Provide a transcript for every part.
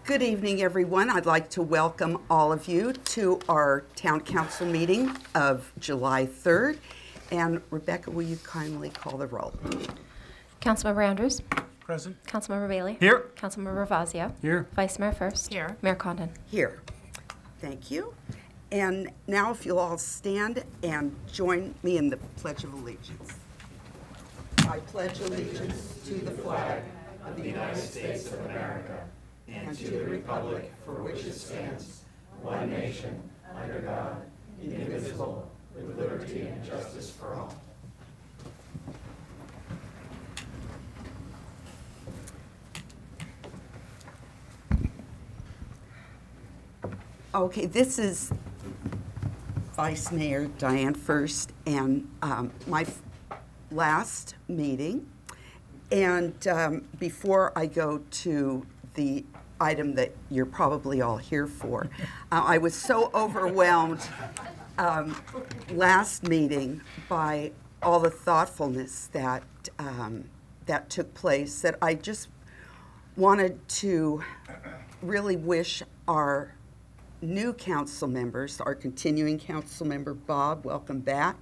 Good evening, everyone. I'd like to welcome all of you to our Town Council meeting of July 3rd. And Rebecca, will you kindly call the roll? Councilmember Andrews. Present. Councilmember Bailey. Here. Councilmember Ravazio. Here. Vice Mayor First. Here. Mayor Condon. Here. Thank you. And now if you'll all stand and join me in the Pledge of Allegiance. I pledge allegiance to the flag of the United States of America and to the republic for which it stands, one nation, under God, indivisible, with liberty and justice for all. Okay, this is Vice Mayor Diane First and my last meeting. And before I go to the item that you're probably all here for, I was so overwhelmed last meeting by all the thoughtfulness that that took place that I just wanted to really wish our new council members, our continuing council member Bob, welcome back,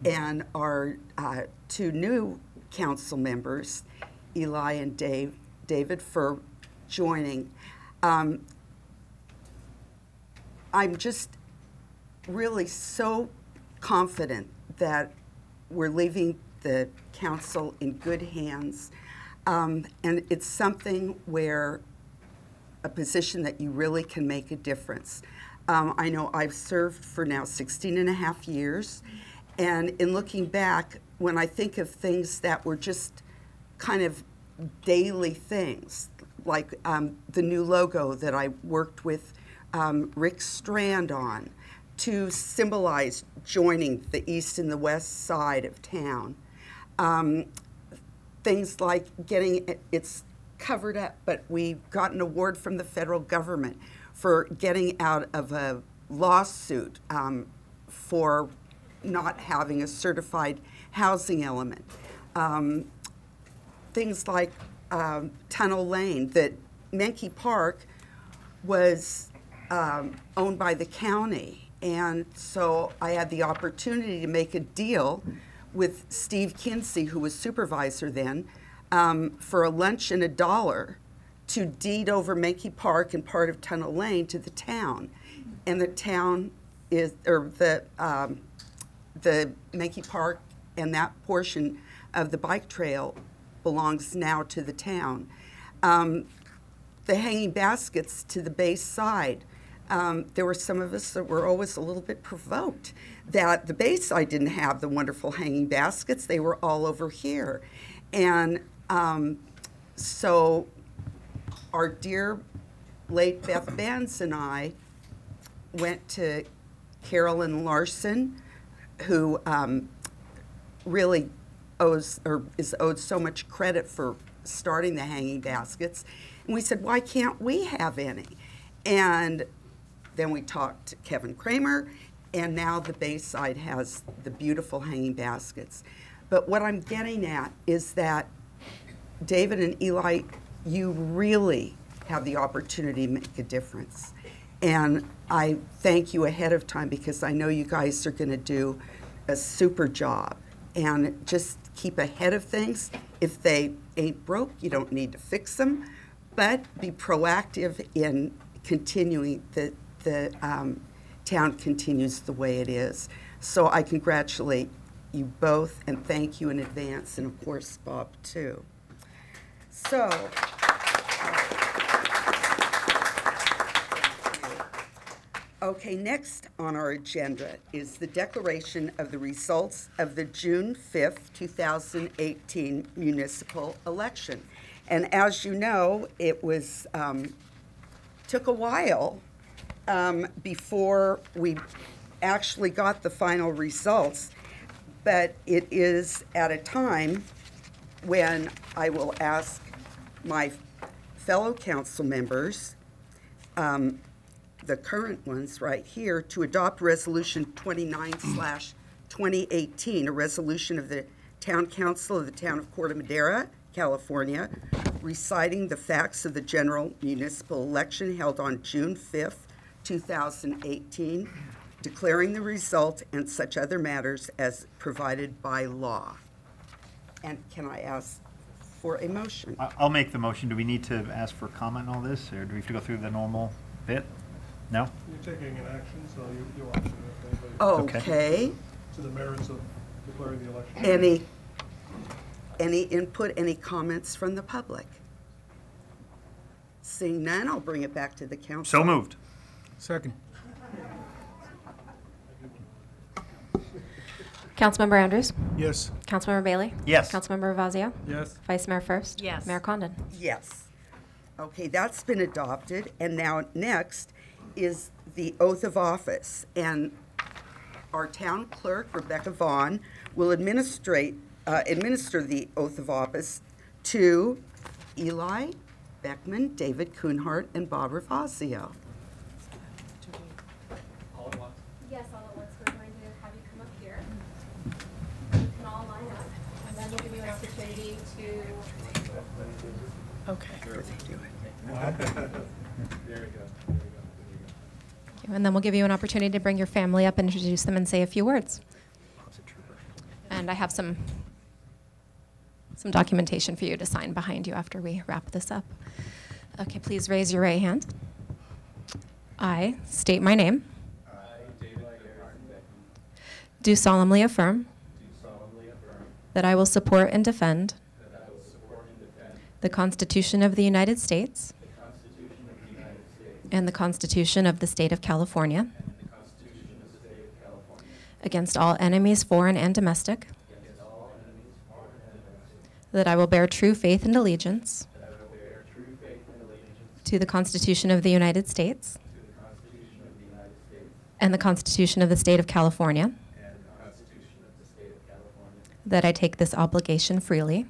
and our two new council members, Eli and David, for joining. I'm just really so confident that we're leaving the council in good hands, and it's something where a position that you really can make a difference. I know I've served for now 16 and a half years, and in looking back, when I think of things that were just kind of daily things, like the new logo that I worked with Rick Strand on to symbolize joining the east and the west side of town. Things like getting it's covered up, but we got an award from the federal government for getting out of a lawsuit for not having a certified housing element. Things like Tunnel Lane, that Menke Park was owned by the county, and so I had the opportunity to make a deal with Steve Kinsey, who was supervisor then, for a lunch and $1 to deed over Menke Park and part of Tunnel Lane to the town. And the town is, or the Menke Park and that portion of the bike trail belongs now to the town. The hanging baskets to the base side. There were some of us that were always a little bit provoked that the base side didn't have the wonderful hanging baskets. They were all over here. And so our dear late Beth Benz and I went to Carolyn Larson, who really owes or is owed so much credit for starting the hanging baskets. And we said, why can't we have any? And then we talked to Kevin Kramer, and now the Bayside has the beautiful hanging baskets. But what I'm getting at is that David and Eli, you really have the opportunity to make a difference. And I thank you ahead of time because I know you guys are going to do a super job. And just keep ahead of things. If they ain't broke, you don't need to fix them, but be proactive in continuing the town continues the way it is. So I congratulate you both and thank you in advance, and of course Bob too. So okay, next on our agenda is the declaration of the results of the June 5th, 2018 municipal election. And as you know, it was took a while before we actually got the final results, but it is at a time when I will ask my fellow council members, the current ones right here, to adopt Resolution 29/2018, a resolution of the Town Council of the Town of Corte Madera, California, reciting the facts of the general municipal election held on June 5th, 2018, declaring the result and such other matters as provided by law. And can I ask for a motion? I'll make the motion. Do we need to ask for comment on all this, or do we have to go through the normal bit? No? You're taking an action, so you want to, if anybody, Okay. to the merits of declaring the election. Any input, any comments from the public? Seeing none, I'll bring it back to the council. So moved. Second. Councilmember Andrews? Yes. Councilmember Bailey? Yes. Councilmember Ravazio? Yes. Vice Mayor First? Yes. Mayor Condon? Yes. Okay, that's been adopted, and now next is the oath of office. And our town clerk, Rebecca Vaughn, will administer the oath of office to Eli Beckman, David Kuhnhart, and Bob Ravazio. Yes, all at once. We're going to have you come up here. You can all line up, and then we'll give you an opportunity to... Okay. And then we'll give you an opportunity to bring your family up and introduce them and say a few words. And I have some documentation for you to sign behind you after we wrap this up. Okay, please raise your right hand. I state my name. Do solemnly affirm that I will support and defend the Constitution of the United States and the Constitution of the State of California against all enemies, foreign and domestic, that I will bear true faith and allegiance to the Constitution of the United States and the Constitution of the State of California, that I take this obligation freely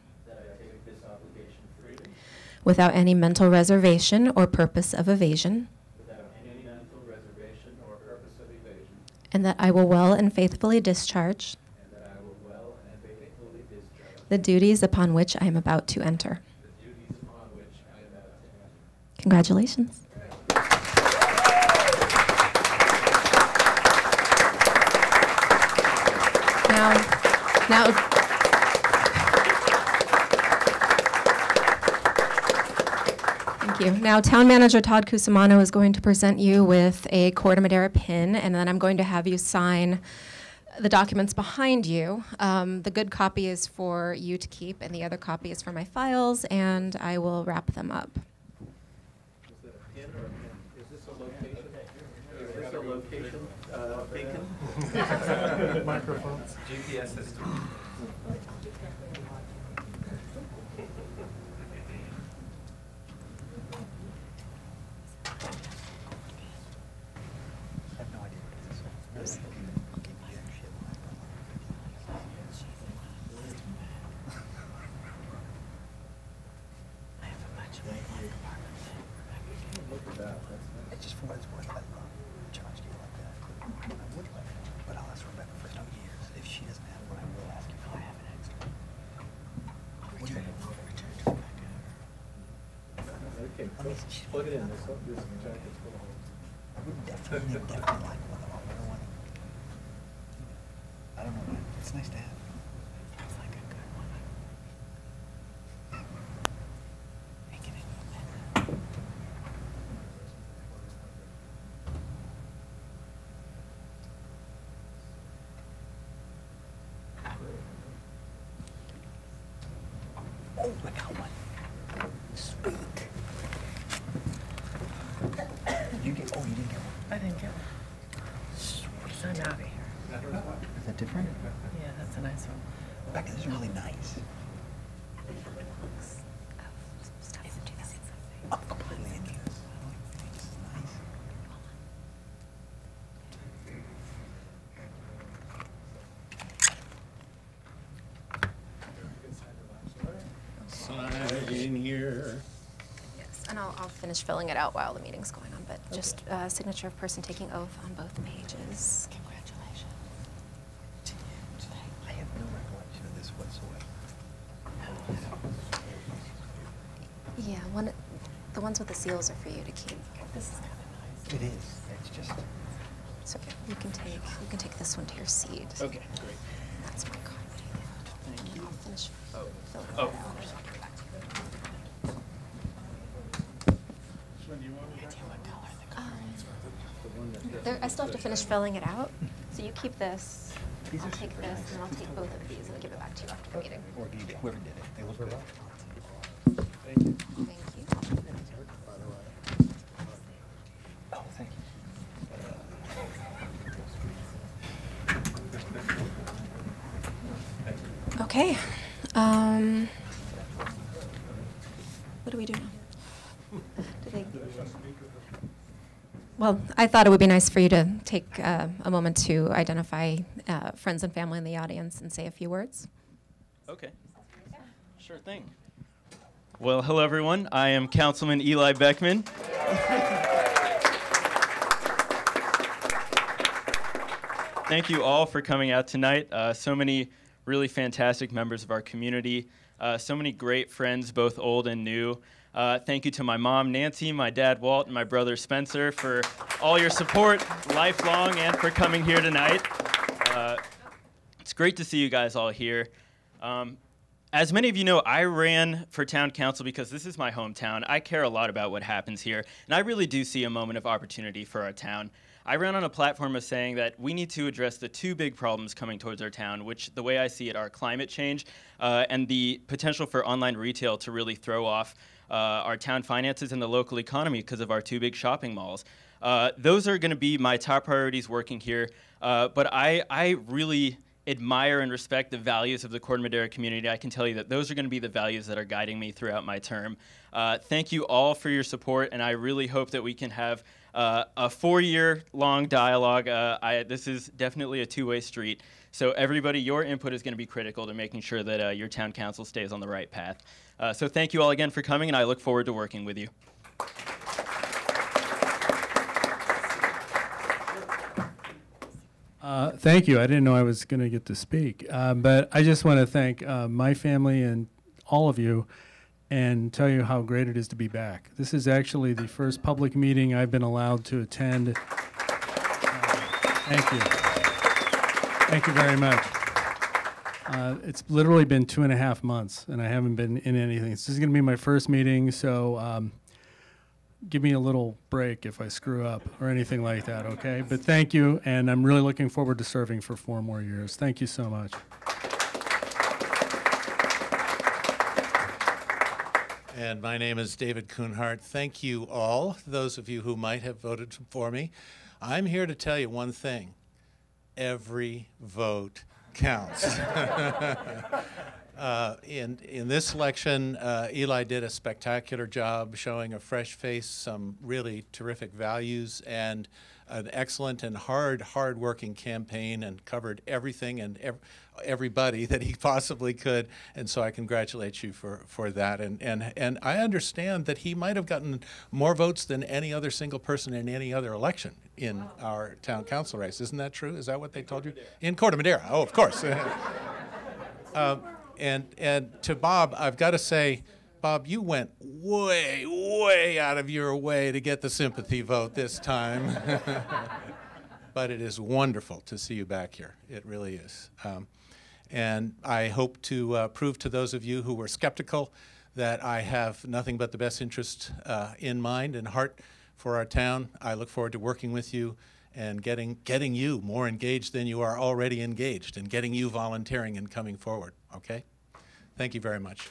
without any mental reservation or purpose of evasion, and that I will well and faithfully discharge the duties upon which I am about to enter. Congratulations. Now, thank you. Now, Town Manager Todd Cusimano is going to present you with a Corte Madera pin, and then I'm going to have you sign the documents behind you. The good copy is for you to keep, and the other copy is for my files, and I will wrap them up. Is it a pin or a pin? Is this a location? Is this a location beacon? Microphones. GPS system. It's just for what it's worth. I love charge you like that. I would like it, but I'll ask Rebecca for no years. If she doesn't have one, I will ask you if I have an extra. What do you think? Okay, plug it in. This jacket's full of holes. I would definitely like one of them. I don't want. I don't know. Man. It's nice to have. Sounds like a good one. Making it. Oh, I got one. Sweet. You get? Oh, you didn't get one. I didn't get one. Sweet. I'm out of here. Is that different? Yeah, that's a nice one. Rebecca, this is really nice. I'm completely into this. I think this is nice. Slide in here. Yes, and I'll finish filling it out while the meeting's going on, but just signature of person taking oath on both pages. Congratulations. I have no recollection of this whatsoever. So the seals are for you to keep. This is kind of nice. It is. It's just. So you can take this one to your seat. Okay, great. That's my card. Thank you. I'll finish filling Oh. it out. I still have to finish filling it out. So you keep this. I'll take this, and then I'll take both of these and give it back to you after the meeting. Or whoever did it. They look good. Thank you. Thank you. Oh, thank you. Okay. What do we do now? Well, I thought it would be nice for you to take a moment to identify friends and family in the audience and say a few words. Okay. Sure thing. Well, hello, everyone. I am Councilman Eli Beckman. Thank you all for coming out tonight. So many really fantastic members of our community. So many great friends, both old and new. Thank you to my mom, Nancy, my dad, Walt, and my brother, Spencer, for all your support lifelong and for coming here tonight. It's great to see you guys all here. As many of you know, I ran for town council because this is my hometown. I care a lot about what happens here, and I really do see a moment of opportunity for our town. I ran on a platform of saying that we need to address the two big problems coming towards our town, which, the way I see it, are climate change and the potential for online retail to really throw off our town finances and the local economy because of our two big shopping malls. Those are going to be my top priorities working here, but I really admire and respect the values of the Corte Madera community. I can tell you that those are going to be the values that are guiding me throughout my term. Thank you all for your support, and I really hope that we can have a 4-year-long dialogue. This is definitely a two-way street. So everybody, your input is going to be critical to making sure that your town council stays on the right path. So thank you all again for coming, and I look forward to working with you. Thank you. I didn't know I was going to get to speak. But I just want to thank my family and all of you and tell you how great it is to be back. This is actually the first public meeting I've been allowed to attend. Thank you. Thank you very much. It's literally been 2.5 months, and I haven't been in anything. This is going to be my first meeting, so give me a little break if I screw up or anything like that, okay? But thank you, and I'm really looking forward to serving for 4 more years. Thank you so much. And my name is David Kuhnhart. Thank you all, those of you who might have voted for me. I'm here to tell you one thing. Every vote counts. In this election, Eli did a spectacular job showing a fresh face, some really terrific values, and an excellent and hard-working campaign, and covered everything and everybody that he possibly could. And so I congratulate you for that. And I understand that he might have gotten more votes than any other single person in any other election in our town council race. Isn't that true? Is that what they told you? In Corte Madera. Oh, of course. And to Bob, I've got to say, Bob, you went way, way out of your way to get the sympathy vote this time. But it is wonderful to see you back here. It really is. And I hope to prove to those of you who were skeptical that I have nothing but the best interest in mind and heart for our town. I look forward to working with you and getting you more engaged than you are already engaged, and getting you volunteering and coming forward, okay? Thank you very much.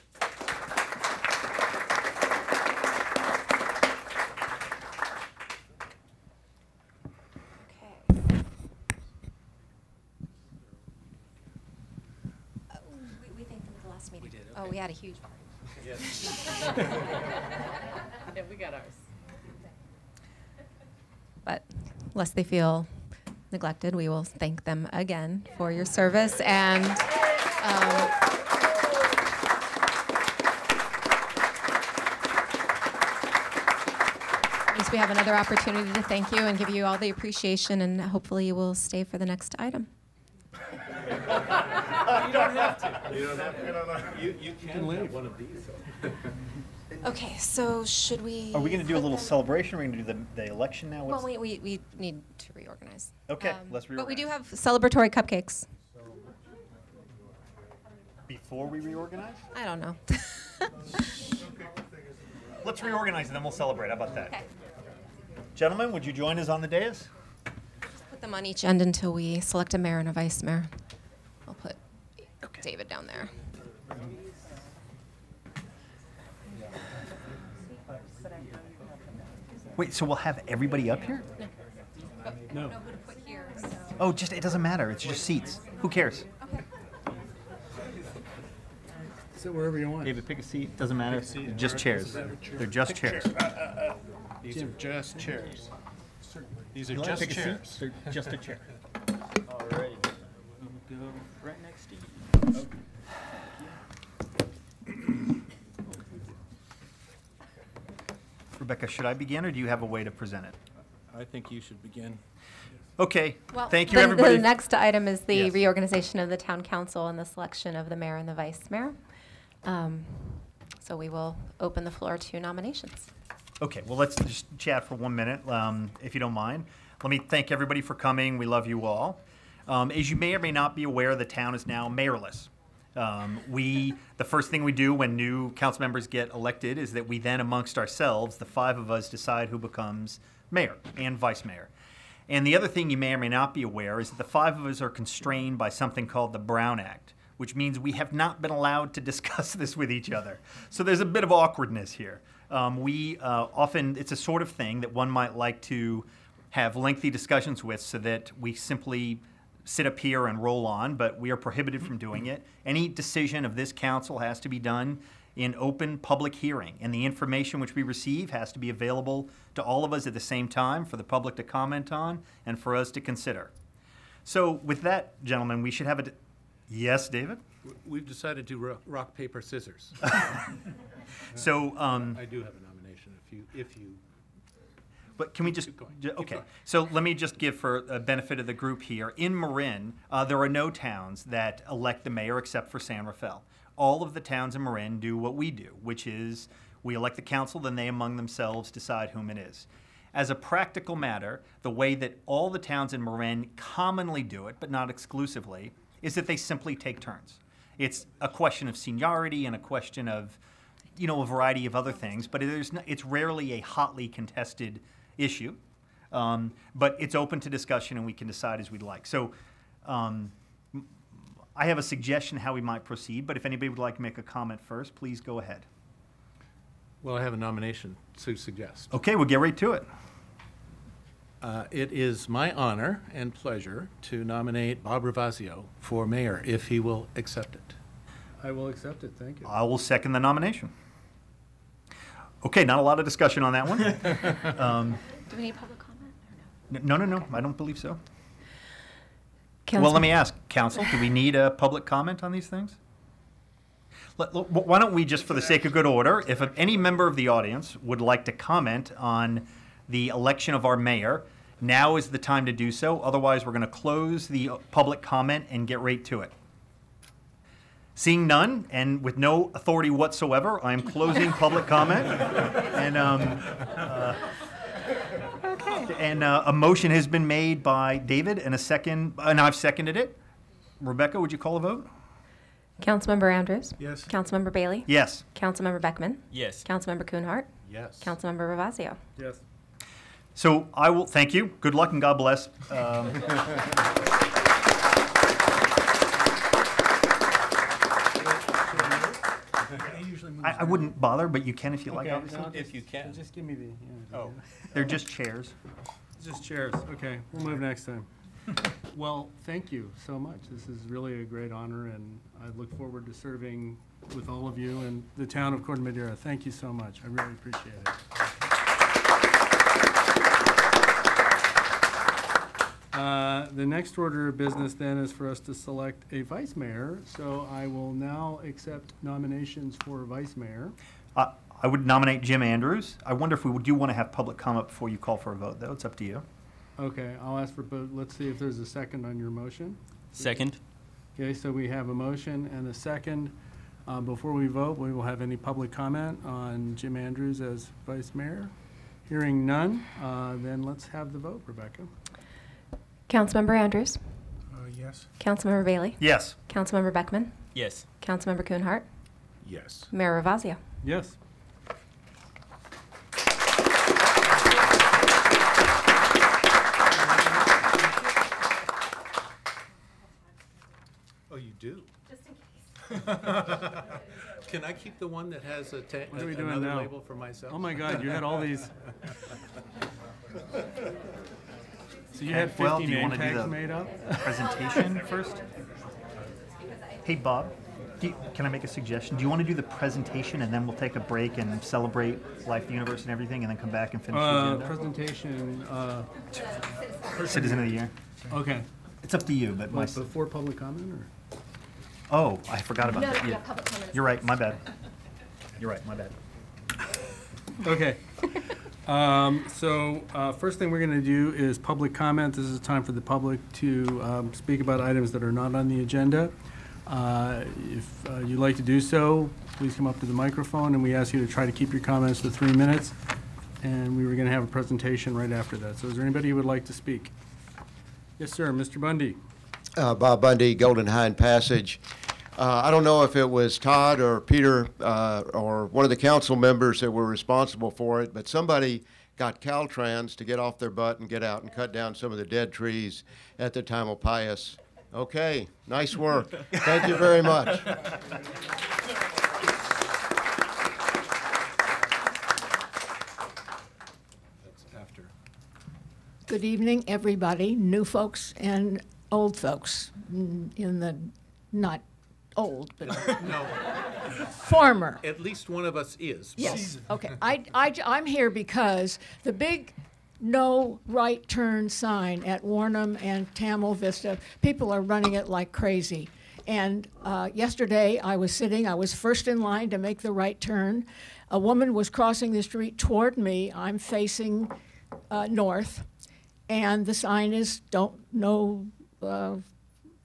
We thanked them at the last meeting. We did, okay. Oh, we had a huge party. Yes. Yeah, we got ours. But lest they feel neglected, we will thank them again for your service. And at least we have another opportunity to thank you and give you all the appreciation, and hopefully you will stay for the next item. You don't have to. You don't have to. You can have one of these. Okay, so should we? Are we going to do a put little them- celebration? Are we going to do the election now? Well, we need to reorganize. Okay, let's But we do reorganize. have celebratory cupcakes. Before we reorganize? I don't know. Let's reorganize and then we'll celebrate. How about that? Okay. Gentlemen, would you join us on the dais? Put them on each end until we select a mayor and a vice mayor. I'll put David down there. Wait, so we'll have everybody up here? No. Know who to put here. Oh, just it doesn't matter. It's just seats. Who cares? Okay. Sit wherever you want. David, pick a seat. Doesn't matter. Just chairs. They're just chairs. These are just chairs. These are You wanna just pick a seat? chairs. They're just a chair. All right. Go right next to you. Rebecca, should I begin or do you have a way to present it? I think you should begin. Okay. Well, Thank you, the, everybody. The next item is the Yes. reorganization of the town council and the selection of the mayor and the vice mayor. So we will open the floor to nominations. Okay, well, let's just chat for 1 minute, if you don't mind. Let me thank everybody for coming. We love you all. As you may or may not be aware, the town is now mayorless. The first thing we do when new council members get elected is that we then, amongst ourselves, the 5 of us, decide who becomes mayor and vice mayor. And the other thing you may or may not be aware is that the 5 of us are constrained by something called the Brown Act, which means we have not been allowed to discuss this with each other. So there's a bit of awkwardness here. Often, it's a sort of thing that one might like to have lengthy discussions with so that we simply sit up here and roll on, but we are prohibited from doing it. Any decision of this council has to be done in open public hearing, and the information which we receive has to be available to all of us at the same time for the public to comment on and for us to consider. So with that, gentlemen, we should have a... Yes, David? We've decided to rock, paper, scissors. So, I do have a nomination if you. but can we just, Keep going. okay, going. so let me just give for a benefit of the group here. In Marin, there are no towns that elect the mayor except for San Rafael. All of the towns in Marin do what we do, which is we elect the council, then they among themselves decide whom it is. As a practical matter, the way that all the towns in Marin commonly do it, but not exclusively, is that they simply take turns. It's a question of seniority and a question of, you know, a variety of other things, but it's rarely a hotly contested issue. But it's open to discussion and we can decide as we'd like. So I have a suggestion how we might proceed, but if anybody would like to make a comment first, please go ahead. Well, I have a nomination to suggest. Okay, we'll get right to it. It is my honor and pleasure to nominate Bob Ravasio for mayor, if he will accept it. I will accept it, thank you. I will second the nomination. Okay, not a lot of discussion on that one. Do we need public comment or no? No, I don't believe so. Council- Well, let me ask, council, do we need a public comment on these things? Why don't we, just for the sake of good order, if any member of the audience would like to comment on the election of our mayor, now is the time to do so. Otherwise, we're going to close the public comment and get right to it. Seeing none, and with no authority whatsoever, I am closing public comment. And a motion has been made by David, and a second, and I've seconded it. Rebecca, would you call a vote? Councilmember Andrews? Yes. Councilmember Bailey? Yes. Councilmember Beckman? Yes. Councilmember Kuhnhart? Yes. Councilmember Ravasio? Yes. So I will thank you. Good luck and God bless. I wouldn't bother, but you can if you like, Okay, obviously. no, If you can. Just give me the, yeah. Oh. They're just chairs. Just chairs, okay, we'll move next time. Well, thank you so much. This is really a great honor, and I look forward to serving with all of you and the town of Corte Madera. Thank you so much. I really appreciate it. The next order of business then is for us to select a vice mayor. So I will now accept nominations for vice mayor. I would nominate Jim Andrews. I wonder if we do want to have public comment before you call for a vote, though. It's up to you. Okay, I'll ask for, but let's see if there's a second on your motion. Second. Okay, so we have a motion and a second. Before we vote, we will have any public comment on Jim Andrews as vice mayor. Hearing none, then let's have the vote, Rebecca. Councilmember Andrews. Yes. Councilmember Bailey. Yes. Councilmember Beckman. Yes. Councilmember Kuhnhart. Yes. Mayor Ravazio. Yes. Oh, you do? Just in case. Can I keep the one that has What are we doing another now? label for myself? Oh my God, you had all these. So you had 50 Well, do you name want to do tags the made up? presentation first? Hey, Bob, can I make a suggestion? Do you want to do the presentation and then we'll take a break and celebrate life, the universe, and everything, and then come back and finish the agenda? Presentation, Citizen of the Year. okay. It's up to you, but my. Before public comment, or? Oh, I forgot about that. yeah, public comment. You're right. My bad. You're right. My bad. Okay. First thing we're going to do is public comment. This is a time for the public to speak about items that are not on the agenda. If you'd like to do so, please come up to the microphone, and we ask you to try to keep your comments to 3 minutes. And we were going to have a presentation right after that. So is there anybody who would like to speak? Yes, sir. Mr. Bundy. Bob Bundy, Golden Hind Passage. I don't know if it was Todd or Peter or one of the council members that were responsible for it, but somebody got Caltrans to get off their butt and get out and cut down some of the dead trees at the Tamalpais. Okay, nice work. Thank you very much. Good evening, everybody, new folks and old folks, in the, not old, but No, former. at least one of us is. Yes, okay. I'm here because the big no right turn sign at Warnham and Tamil Vista, people are running it like crazy. And yesterday I was first in line to make the right turn. A woman was crossing the street toward me. I'm facing north. And the sign is no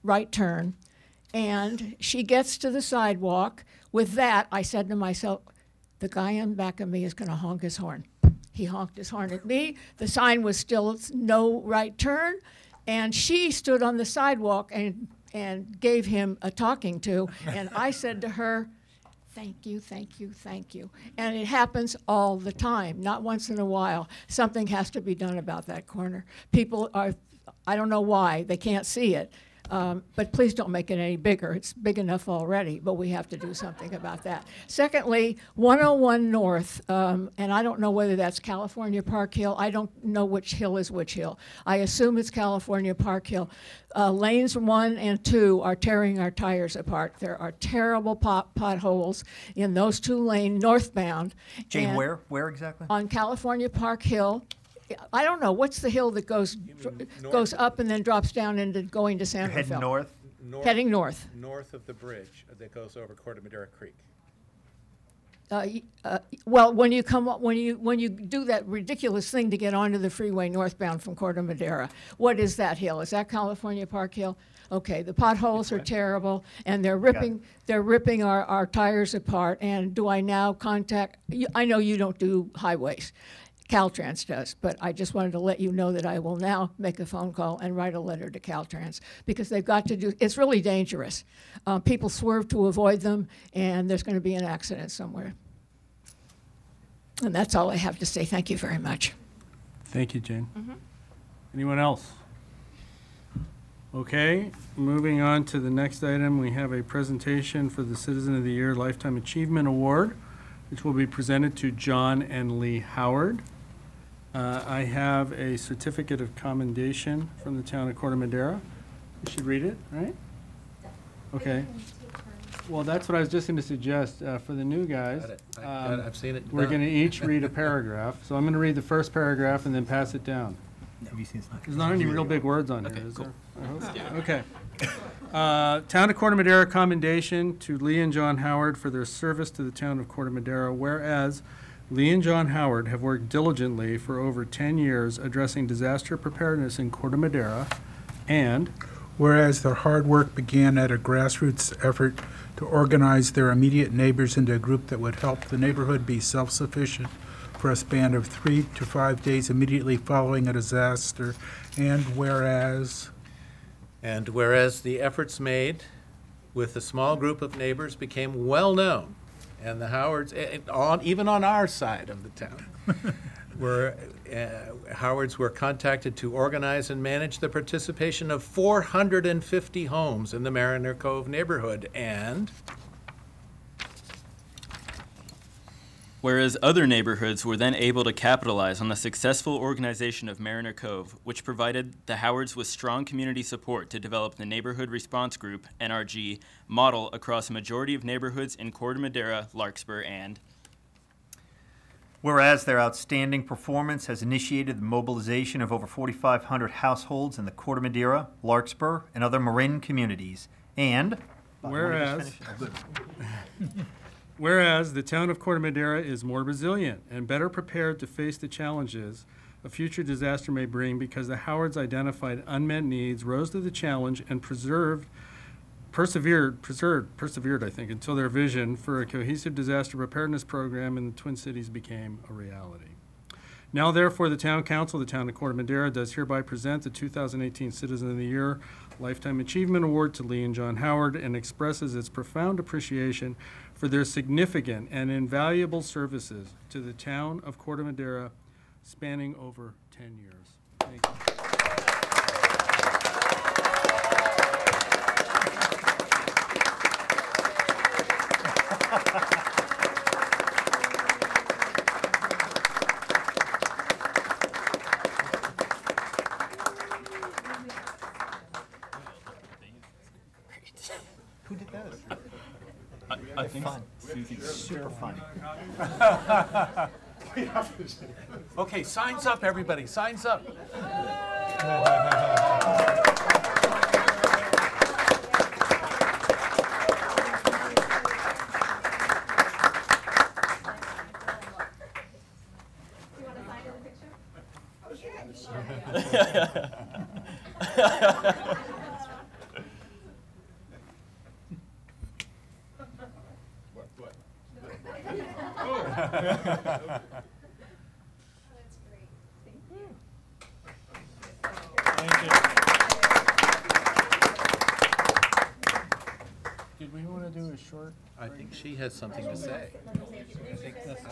right turn. And she gets to the sidewalk. With that, I said to myself, the guy in back of me is going to honk his horn. He honked his horn at me. The sign was still no right turn. And she stood on the sidewalk and gave him a talking to. And I said to her, thank you, thank you, thank you. And it happens all the time, not once in a while. Something has to be done about that corner. People are, I don't know why, they can't see it. But please don't make it any bigger. It's big enough already, but we have to do something about that. Secondly, 101 North, and I don't know whether that's California Park Hill. I don't know which hill is which hill. I assume it's California Park Hill. Lanes 1 and 2 are tearing our tires apart. There are terrible potholes in those 2 lanes northbound. Jane, where exactly? On California Park Hill. I don't know, what's the hill that goes up and then drops down into going to San You're heading north? Heading north. North of the bridge that goes over Corte Madera Creek. Well, when you come up, when you do that ridiculous thing to get onto the freeway northbound from Corte Madera, what is that hill? Is that California Park Hill? Okay, the potholes are terrible, and they're ripping our tires apart. And do I now contact? I know you don't do highways. Caltrans does, but I just wanted to let you know that I will now make a phone call and write a letter to Caltrans, because they've got to do, it's really dangerous. People swerve to avoid them, and there's going to be an accident somewhere. And that's all I have to say. Thank you very much. Thank you, Jane. Anyone else? Okay, moving on to the next item, we have a presentation for the Citizen of the Year Lifetime Achievement Award, which will be presented to John and Lee Howard. I have a certificate of commendation from the town of Corte Madera. You should read it, right? Okay. Well, that's what I was just going to suggest for the new guys. Got it. I've seen it. We're going to each read a paragraph. So I'm going to read the first paragraph and then pass it down. Have you seen this? There's not any real big words on here, is cool. there? I hope. Okay. Town of Corte Madera commendation to Lee and John Howard for their service to the town of Corte Madera, whereas Lee and John Howard have worked diligently for over 10 years addressing disaster preparedness in Corte Madera, and whereas their hard work began at a grassroots effort to organize their immediate neighbors into a group that would help the neighborhood be self-sufficient for a span of 3 to 5 days immediately following a disaster. And whereas the efforts made with a small group of neighbors became well known, and the Howards, even on our side of the town, Howards were contacted to organize and manage the participation of 450 homes in the Mariner Cove neighborhood. And whereas other neighborhoods were then able to capitalize on the successful organization of Mariner Cove, which provided the Howards with strong community support to develop the Neighborhood Response Group, NRG, model across a majority of neighborhoods in Corte Madera, Larkspur, and whereas their outstanding performance has initiated the mobilization of over 4,500 households in the Corte Madera, Larkspur, and other Marin communities, and whereas the town of Corte Madera is more resilient and better prepared to face the challenges a future disaster may bring because the Howards identified unmet needs, rose to the challenge, and persevered, I think, until their vision for a cohesive disaster preparedness program in the Twin Cities became a reality. Now, therefore, the Town Council of the Town of Corte Madera does hereby present the 2018 Citizen of the Year Lifetime Achievement Award to Lee and John Howard and expresses its profound appreciation for their significant and invaluable services to the Town of Corte Madera spanning over 10 years. Thank you. Who did those? I think fun. Super fun. okay, signs up, everybody, signs up. Did we want to do a short? I think she has something to say.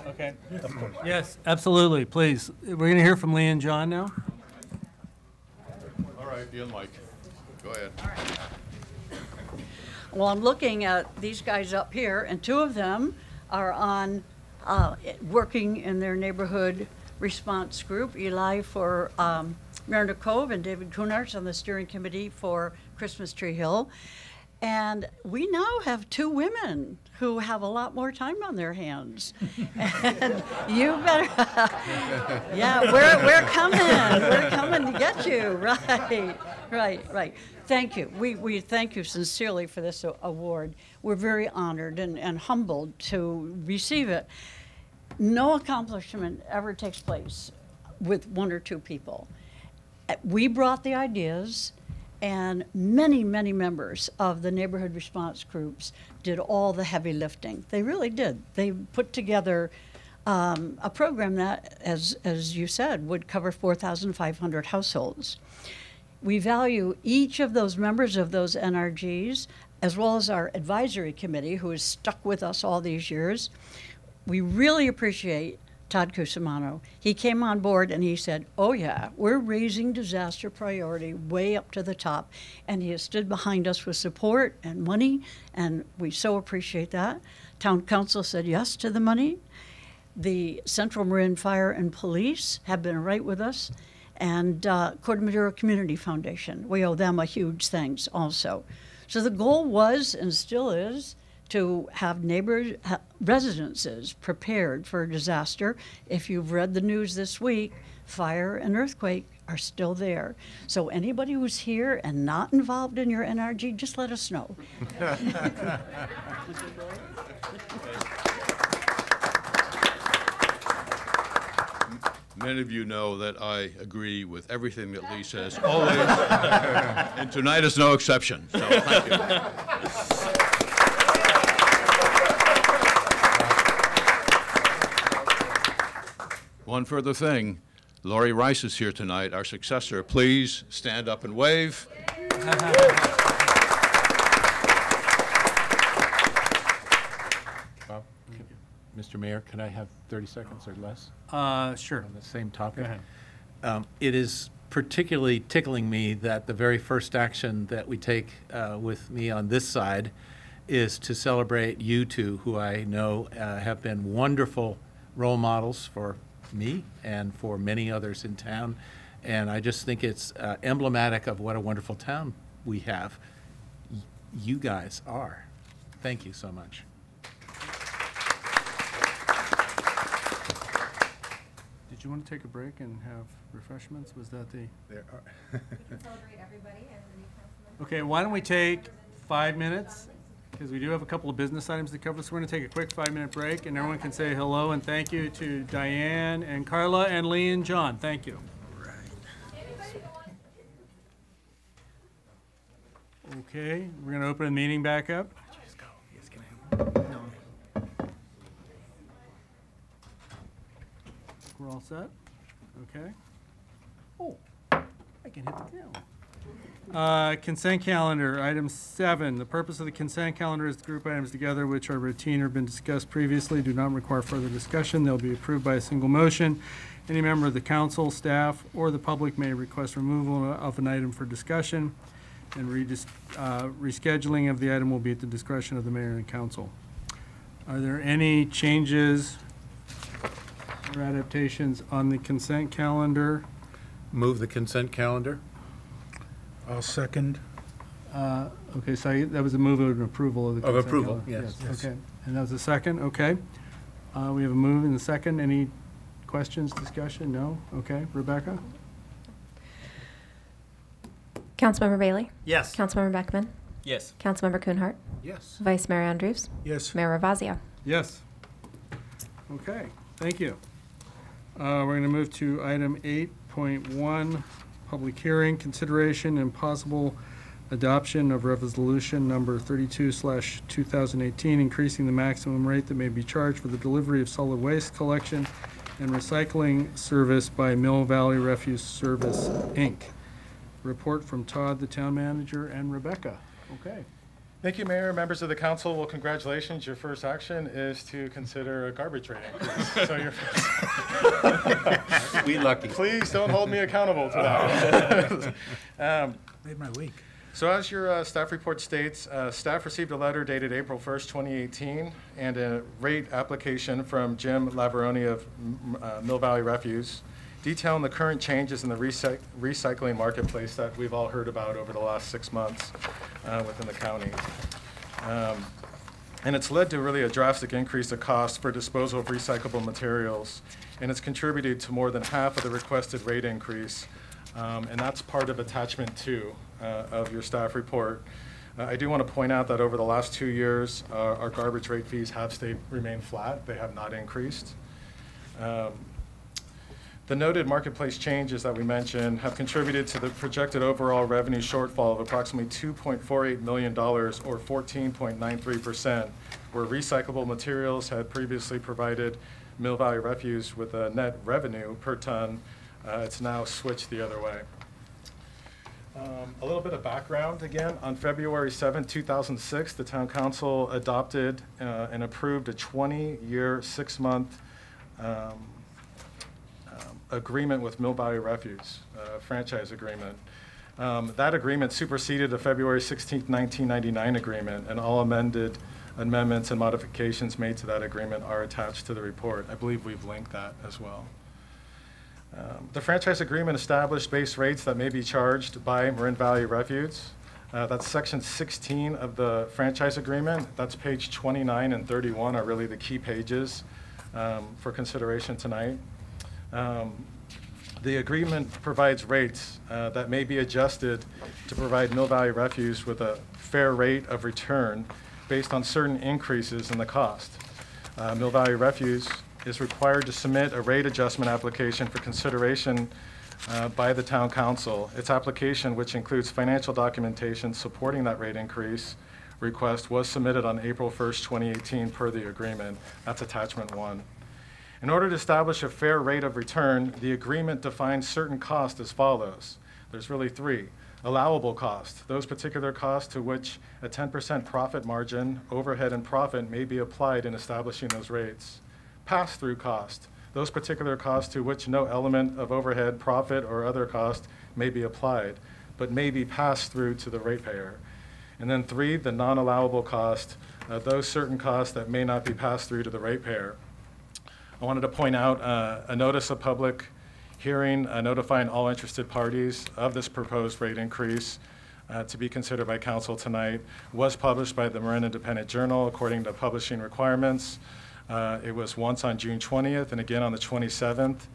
Okay. Of course. Yes, absolutely. Please. We're going to hear from Lee and John now. All right, you and Mike. Go ahead. Well, I'm looking at these guys up here, and two of them are on working in their neighborhood response group. Eli for Mariner Cove and David Kunartz on the steering committee for Christmas Tree Hill. And we now have two women who have a lot more time on their hands. And you better, yeah, we're coming. We're coming to get you. Right. Thank you. We thank you sincerely for this award. We're very honored and humbled to receive it. No accomplishment ever takes place with one or two people. We brought the ideas, and many, many members of the neighborhood response groups did all the heavy lifting. They really did. They put together a program that, as you said, would cover 4,500 households. We value each of those members of those NRGs, as well as our advisory committee, who has stuck with us all these years. We really appreciate Todd Cusimano. He came on board and he said, oh yeah, we're raising disaster priority way up to the top. And he has stood behind us with support and money, and we so appreciate that. Town Council said yes to the money. The Central Marin Fire and Police have been right with us. And Corte Madera Community Foundation, we owe them a huge thanks also. So the goal was, and still is, to have residences prepared for a disaster. If you've read the news this week, fire and earthquake are still there. So anybody who's here and not involved in your NRG, just let us know. Many of you know that I agree with everything that Lee says, always, and tonight is no exception, so thank you. One further thing, Lori Rice is here tonight, our successor. Please stand up and wave. Bob, Mr. Mayor, can I have 30 seconds or less Sure. on the same topic? Go ahead. It is particularly tickling me that the very first action that we take with me on this side is to celebrate you two, who I know have been wonderful role models for me and for many others in town. And I just think it's emblematic of what a wonderful town we have. You guys are. Thank you so much. Did you want to take a break and have refreshments? Was that the? There are. We can celebrate everybody and the new councilman. Okay, why don't we take 5 minutes? Because we do have a couple of business items to cover, so we're going to take a quick 5-minute break, and everyone can say hello and thank you to Diane and Carla and Lee and John. Thank you. Okay, we're going to open the meeting back up. We're all set? Okay. Oh, I can hit the camera. Consent calendar, item 7. The purpose of the consent calendar is to group items together which are routine or been discussed previously, do not require further discussion. They'll be approved by a single motion. Any member of the council, staff, or the public may request removal of an item for discussion, and rescheduling of the item will be at the discretion of the mayor and council. Are there any changes or adaptations on the consent calendar? Move the consent calendar. I'll second. Okay, so that was a move of approval of the consent approval, calendar. yes. Okay, and that was a second, okay. We have a move and a second. Any questions, discussion? No? Okay, Rebecca? Councilmember Bailey? Yes. Councilmember Beckman? Yes. Councilmember Kuhnhart? Yes. Vice Mayor Andrews? Yes. Mayor Ravazio? Yes. Okay, thank you. We're going to move to item 8.1, public hearing, consideration and possible adoption of resolution number 32/2018, increasing the maximum rate that may be charged for the delivery of solid waste collection and recycling service by Mill Valley Refuse Service, Inc. Report from Todd, the town manager, and Rebecca. Okay. Thank you, Mayor, members of the council. Well, congratulations. Your first action is to consider a garbage rate increase. So you're We lucky. Please don't hold me accountable to that. Made my week. So as your staff report states, staff received a letter dated April 1st, 2018, and a rate application from Jim Lavaroni of Mill Valley Refuse, detailing the current changes in the recycling marketplace that we've all heard about over the last 6 months within the county. And it's led to really a drastic increase of cost for disposal of recyclable materials, and it's contributed to more than half of the requested rate increase, and that's part of attachment 2 of your staff report. I do want to point out that over the last 2 years, our garbage rate fees have remained flat. They have not increased. The noted marketplace changes that we mentioned have contributed to the projected overall revenue shortfall of approximately $2.48 million, or 14.93%, where recyclable materials had previously provided Mill Valley Refuse with a net revenue per ton. It's now switched the other way. A little bit of background again. On February 7, 2006, the Town Council adopted and approved a 20-year, 6-month agreement with Mill Valley Refuse, franchise agreement. That agreement superseded a February 16, 1999 agreement, and all amendments and modifications made to that agreement are attached to the report. I believe we've linked that as well. The franchise agreement established base rates that may be charged by Marin Valley Refuse. That's section 16 of the franchise agreement. That's page 29 and 31 are really the key pages for consideration tonight. The agreement provides rates that may be adjusted to provide Mill Valley Refuse with a fair rate of return based on certain increases in the cost. Mill Valley Refuse is required to submit a rate adjustment application for consideration by the Town Council. Its application, which includes financial documentation supporting that rate increase request, was submitted on April 1st, 2018 per the agreement. That's attachment 1. In order to establish a fair rate of return, the agreement defines certain costs as follows. There's really three. Allowable cost, those particular costs to which a 10% profit margin, overhead, and profit may be applied in establishing those rates. Pass-through cost, those particular costs to which no element of overhead, profit, or other cost may be applied, but may be passed through to the ratepayer. And then three, the non-allowable cost, those certain costs that may not be passed through to the ratepayer. I wanted to point out a notice of public hearing notifying all interested parties of this proposed rate increase to be considered by council tonight was published by the Marin Independent Journal according to publishing requirements. It was once on June 20th and again on the 27th.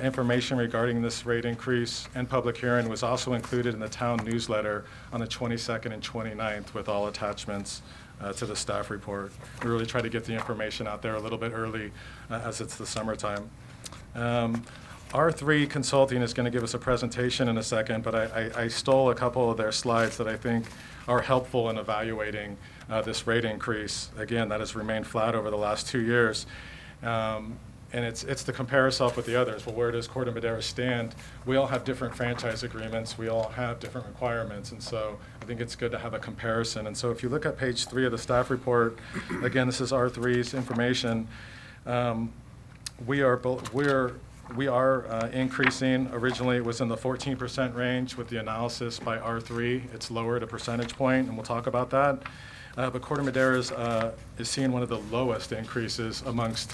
Information regarding this rate increase and public hearing was also included in the town newsletter on the 22nd and 29th with all attachments to the staff report. We really try to get the information out there a little bit early as it's the summertime. R3 Consulting is going to give us a presentation in a second, but I stole a couple of their slides that I think are helpful in evaluating this rate increase. Again, that has remained flat over the last 2 years. And it's to compare ourselves with the others. Well, where does Corte Madera stand? We all have different franchise agreements. We all have different requirements. And so I think it's good to have a comparison. And so if you look at page 3 of the staff report, again, this is R3's information. We are increasing. Originally, it was in the 14% range. With the analysis by R3, it's lowered a percentage point, and we'll talk about that. But Corte Madera is seeing one of the lowest increases amongst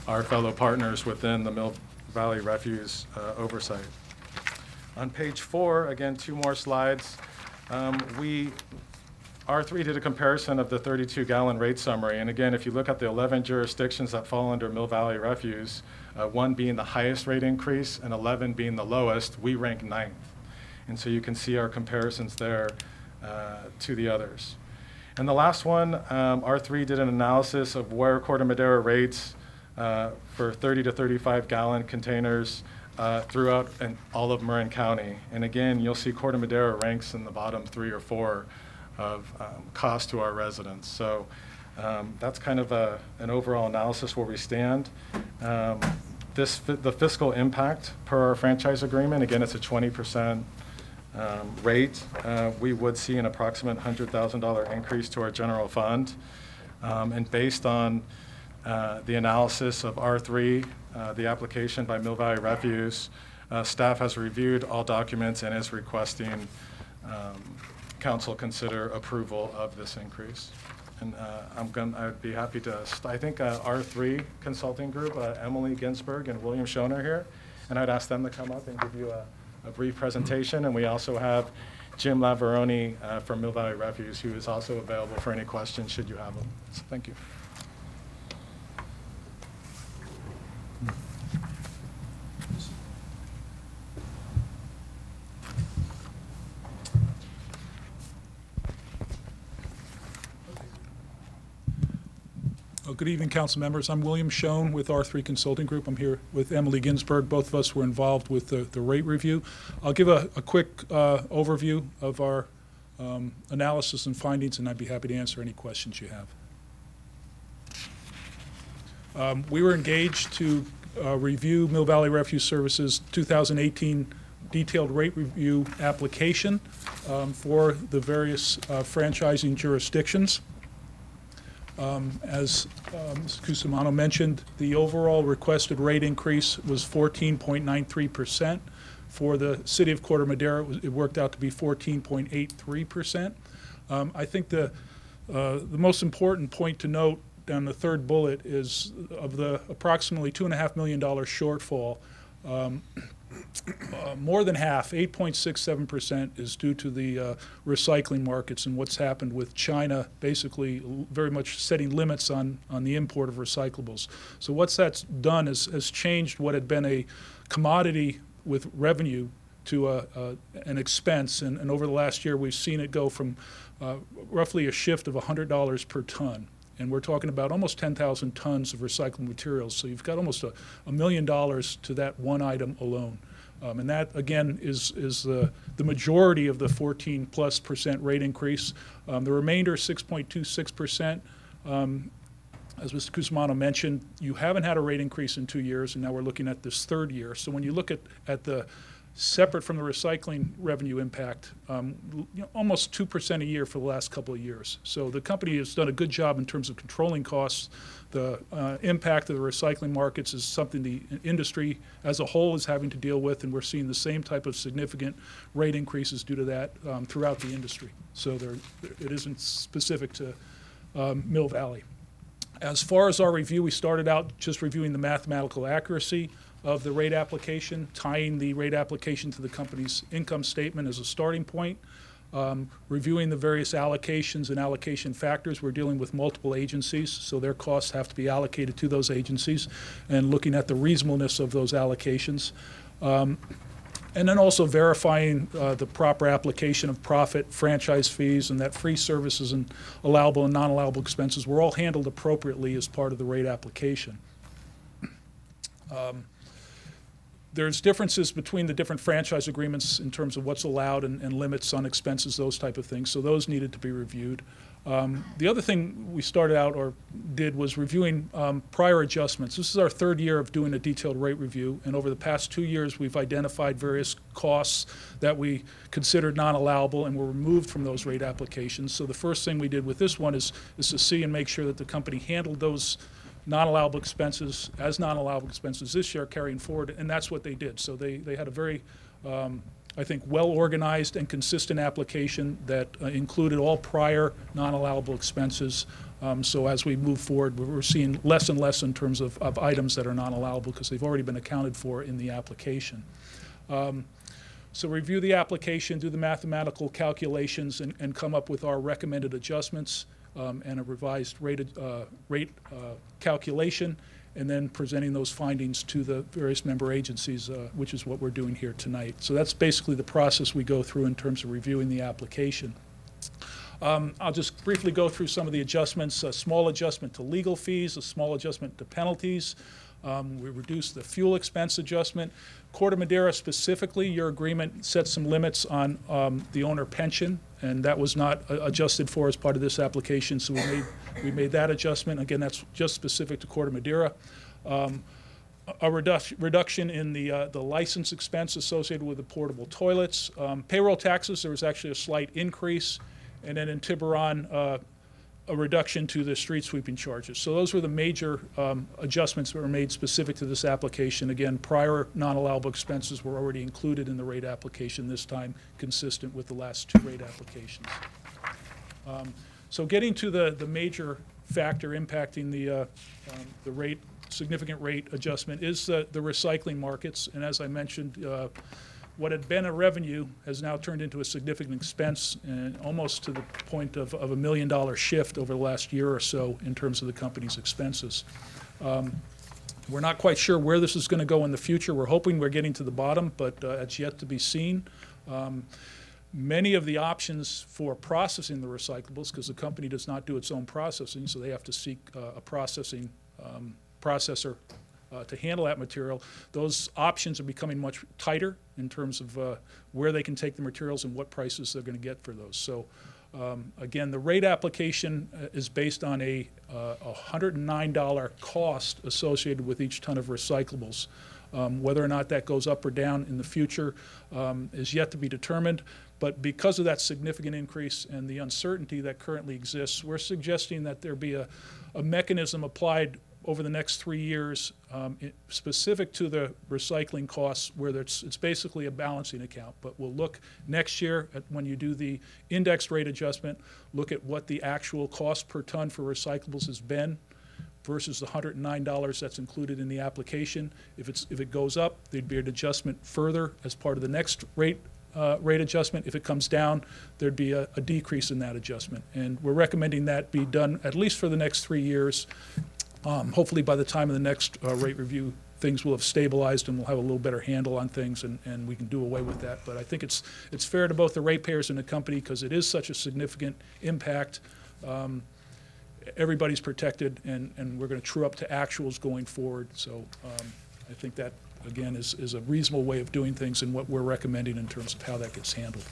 our fellow partners within the Mill Valley Refuse oversight. On page 4, again, 2 more slides. R3 did a comparison of the 32-gallon rate summary. And again, if you look at the 11 jurisdictions that fall under Mill Valley Refuse, 1 being the highest rate increase and 11 being the lowest, we rank 9th. And so you can see our comparisons there to the others. And the last one, R3 did an analysis of where Corte Madera rates for 30 to 35-gallon containers throughout all of Marin County. And again, you'll see Corte Madera ranks in the bottom 3 or 4 of cost to our residents. So that's kind of an overall analysis where we stand. The fiscal impact per our franchise agreement, again, it's a 20% rate. We would see an approximate $100,000 increase to our general fund. And based on the analysis of R3, the application by Mill Valley Refuse, staff has reviewed all documents and is requesting council consider approval of this increase. And I'd be happy to, I think R3 Consulting Group, Emily Ginsberg and William Schoen are here, and I'd ask them to come up and give you a brief presentation. And we also have Jim Lavaroni from Mill Valley Refuse, who is also available for any questions should you have them. So thank you. Good evening, council members. I'm William Schoen with R3 Consulting Group. I'm here with Emily Ginsberg. Both of us were involved with the rate review. I'll give a quick overview of our analysis and findings, and I'd be happy to answer any questions you have. We were engaged to review Mill Valley Refuse Services 2018 detailed rate review application for the various franchising jurisdictions. As Mr. Cusimano mentioned, the overall requested rate increase was 14.93%. For the city of Corte Madera, it worked out to be 14.83%. I think the most important point to note down the third bullet is of the approximately $2.5 million shortfall, more than half, 8.67%, is due to the recycling markets and what's happened with China basically very much setting limits on the import of recyclables. So what that's done has changed what had been a commodity with revenue to an expense. And over the last year, we've seen it go from roughly a shift of $100 per ton. And we're talking about almost 10,000 tons of recycled materials. So you've got almost $1 million to that one item alone. And that, again, is the majority of the 14+% rate increase. The remainder, 6.26%, as Mr. Cusimano mentioned, you haven't had a rate increase in 2 years, and now we're looking at this third year. So when you look at the separate from the recycling revenue impact, almost 2% a year for the last couple of years. So the company has done a good job in terms of controlling costs. The impact of the recycling markets is something the industry as a whole is having to deal with, and we're seeing the same type of significant rate increases due to that throughout the industry. So it isn't specific to Mill Valley. As far as our review, we started out just reviewing the mathematical accuracy of the rate application, tying the rate application to the company's income statement as a starting point, reviewing the various allocations and allocation factors. We're dealing with multiple agencies, so their costs have to be allocated to those agencies, and looking at the reasonableness of those allocations. And then also verifying the proper application of profit, franchise fees, and that free services and allowable and non-allowable expenses were all handled appropriately as part of the rate application. There's differences between the different franchise agreements in terms of what's allowed and limits on expenses, those type of things. So those needed to be reviewed. The other thing we started out or did was reviewing prior adjustments. This is our third year of doing a detailed rate review, and over the past 2 years we've identified various costs that we considered non-allowable and were removed from those rate applications. So the first thing we did with this one is to see and make sure that the company handled those non-allowable expenses as non-allowable expenses this year carrying forward, and that's what they did. So they had a very, I think, well-organized and consistent application that included all prior non-allowable expenses. So as we move forward, we're seeing less and less in terms of items that are non-allowable because they've already been accounted for in the application. So review the application, do the mathematical calculations, and come up with our recommended adjustments and a revised rate calculation, and then presenting those findings to the various member agencies, which is what we're doing here tonight. So that's basically the process we go through in terms of reviewing the application. I'll just briefly go through some of the adjustments. A small adjustment to legal fees, a small adjustment to penalties. We reduced the fuel expense adjustment. Corte Madera specifically, your agreement set some limits on the owner pension, and that was not adjusted for as part of this application, so we made that adjustment. Again, that's just specific to Corte Madera. A reduction in the license expense associated with the portable toilets. Payroll taxes, there was actually a slight increase, and then in Tiburon, a reduction to the street sweeping charges. So those were the major adjustments that were made specific to this application. Again, prior non-allowable expenses were already included in the rate application this time, consistent with the last 2 rate applications. So getting to the major factor impacting the rate, significant rate adjustment is the recycling markets. And as I mentioned, what had been a revenue has now turned into a significant expense, and almost to the point of $1 million shift over the last year or so in terms of the company's expenses. We're not quite sure where this is going to go in the future. We're hoping we're getting to the bottom, but it's yet to be seen. Many of the options for processing the recyclables, because the company does not do its own processing, so they have to seek a processing processor to handle that material. Those options are becoming much tighter in terms of where they can take the materials and what prices they're going to get for those. So again, the rate application is based on a $109 cost associated with each ton of recyclables. Whether or not that goes up or down in the future is yet to be determined. But because of that significant increase and the uncertainty that currently exists, we're suggesting that there be a mechanism applied over the next 3 years specific to the recycling costs, where it's basically a balancing account. But we'll look next year at when you do the indexed rate adjustment, look at what the actual cost per ton for recyclables has been versus the $109 that's included in the application. If it goes up, there'd be an adjustment further as part of the next rate adjustment. If it comes down, there'd be a decrease in that adjustment. And we're recommending that be done at least for the next 3 years. Hopefully by the time of the next rate review, things will have stabilized and we'll have a little better handle on things, and we can do away with that. But I think it's fair to both the ratepayers and the company, because it is such a significant impact. Everybody's protected, and we're going to true up to actuals going forward. So I think that, again, is a reasonable way of doing things and what we're recommending in terms of how that gets handled.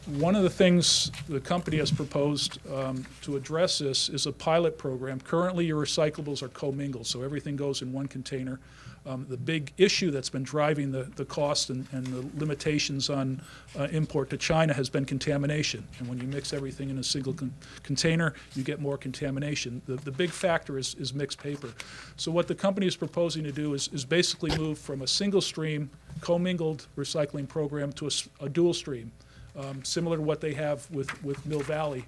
One of the things the company has proposed to address this is a pilot program. Currently, your recyclables are commingled, so everything goes in one container. The big issue that's been driving the cost and the limitations on import to China has been contamination. And when you mix everything in a single container, you get more contamination. The big factor is mixed paper. So what the company is proposing to do is basically move from a single stream commingled recycling program to a dual stream, similar to what they have with Mill Valley,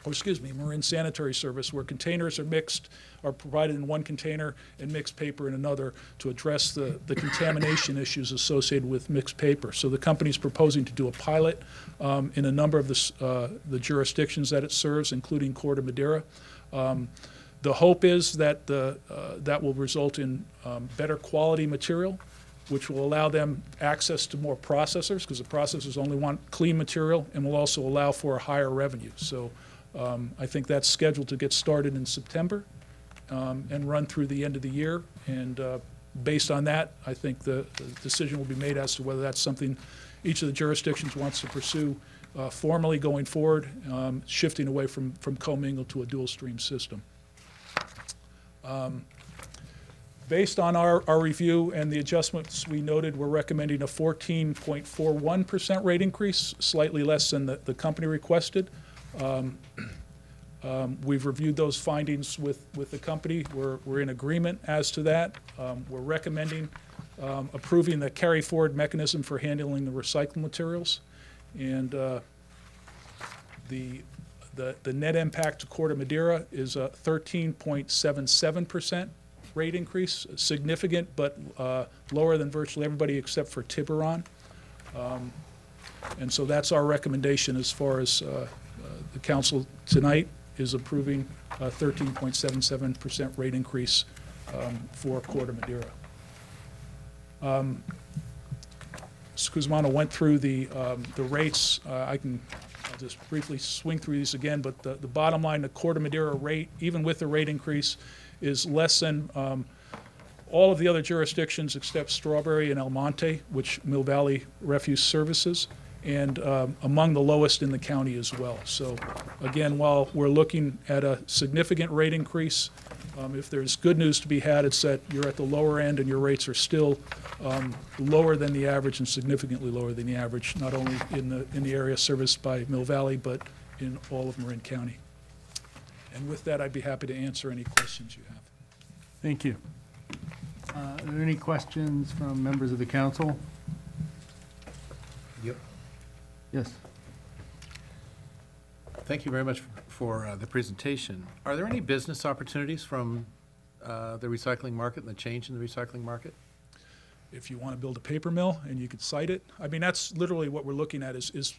or excuse me, Marin Sanitary Service, where containers are provided in one container and mixed paper in another to address the contamination issues associated with mixed paper. So the company is proposing to do a pilot in a number of the jurisdictions that it serves, including Corte Madera. The hope is that that will result in better quality material, which will allow them access to more processors, because the processors only want clean material, and will also allow for a higher revenue. So I think that's scheduled to get started in September and run through the end of the year. And based on that, I think the decision will be made as to whether that's something each of the jurisdictions wants to pursue formally going forward, shifting away from commingled to a dual stream system. Based on our review and the adjustments we noted, we're recommending a 14.41% rate increase, slightly less than the company requested. We've reviewed those findings with the company. We're in agreement as to that. We're recommending approving the carry forward mechanism for handling the recycled materials. And the net impact to Corte Madera is a 13.77% rate increase, significant, but lower than virtually everybody except for Tiburon. And so that's our recommendation as far as the council tonight is approving a 13.77% rate increase for Corte Madera. Kuzmano went through the rates. I'll just briefly swing through these again, but the bottom line, the Corte Madera rate, even with the rate increase, is less than all of the other jurisdictions except Strawberry and El Monte, which Mill Valley Refuse services, and among the lowest in the county as well. So again, while we're looking at a significant rate increase, if there's good news to be had, it's that you're at the lower end and your rates are still lower than the average and significantly lower than the average, not only in the area serviced by Mill Valley, but in all of Marin County. And with that, I'd be happy to answer any questions you have. Thank you. Are there any questions from members of the council? Yep. Yes. Thank you very much for the presentation. Are there any business opportunities from the recycling market and the change in the recycling market? If you want to build a paper mill and you could site it, I mean, that's literally what we're looking at is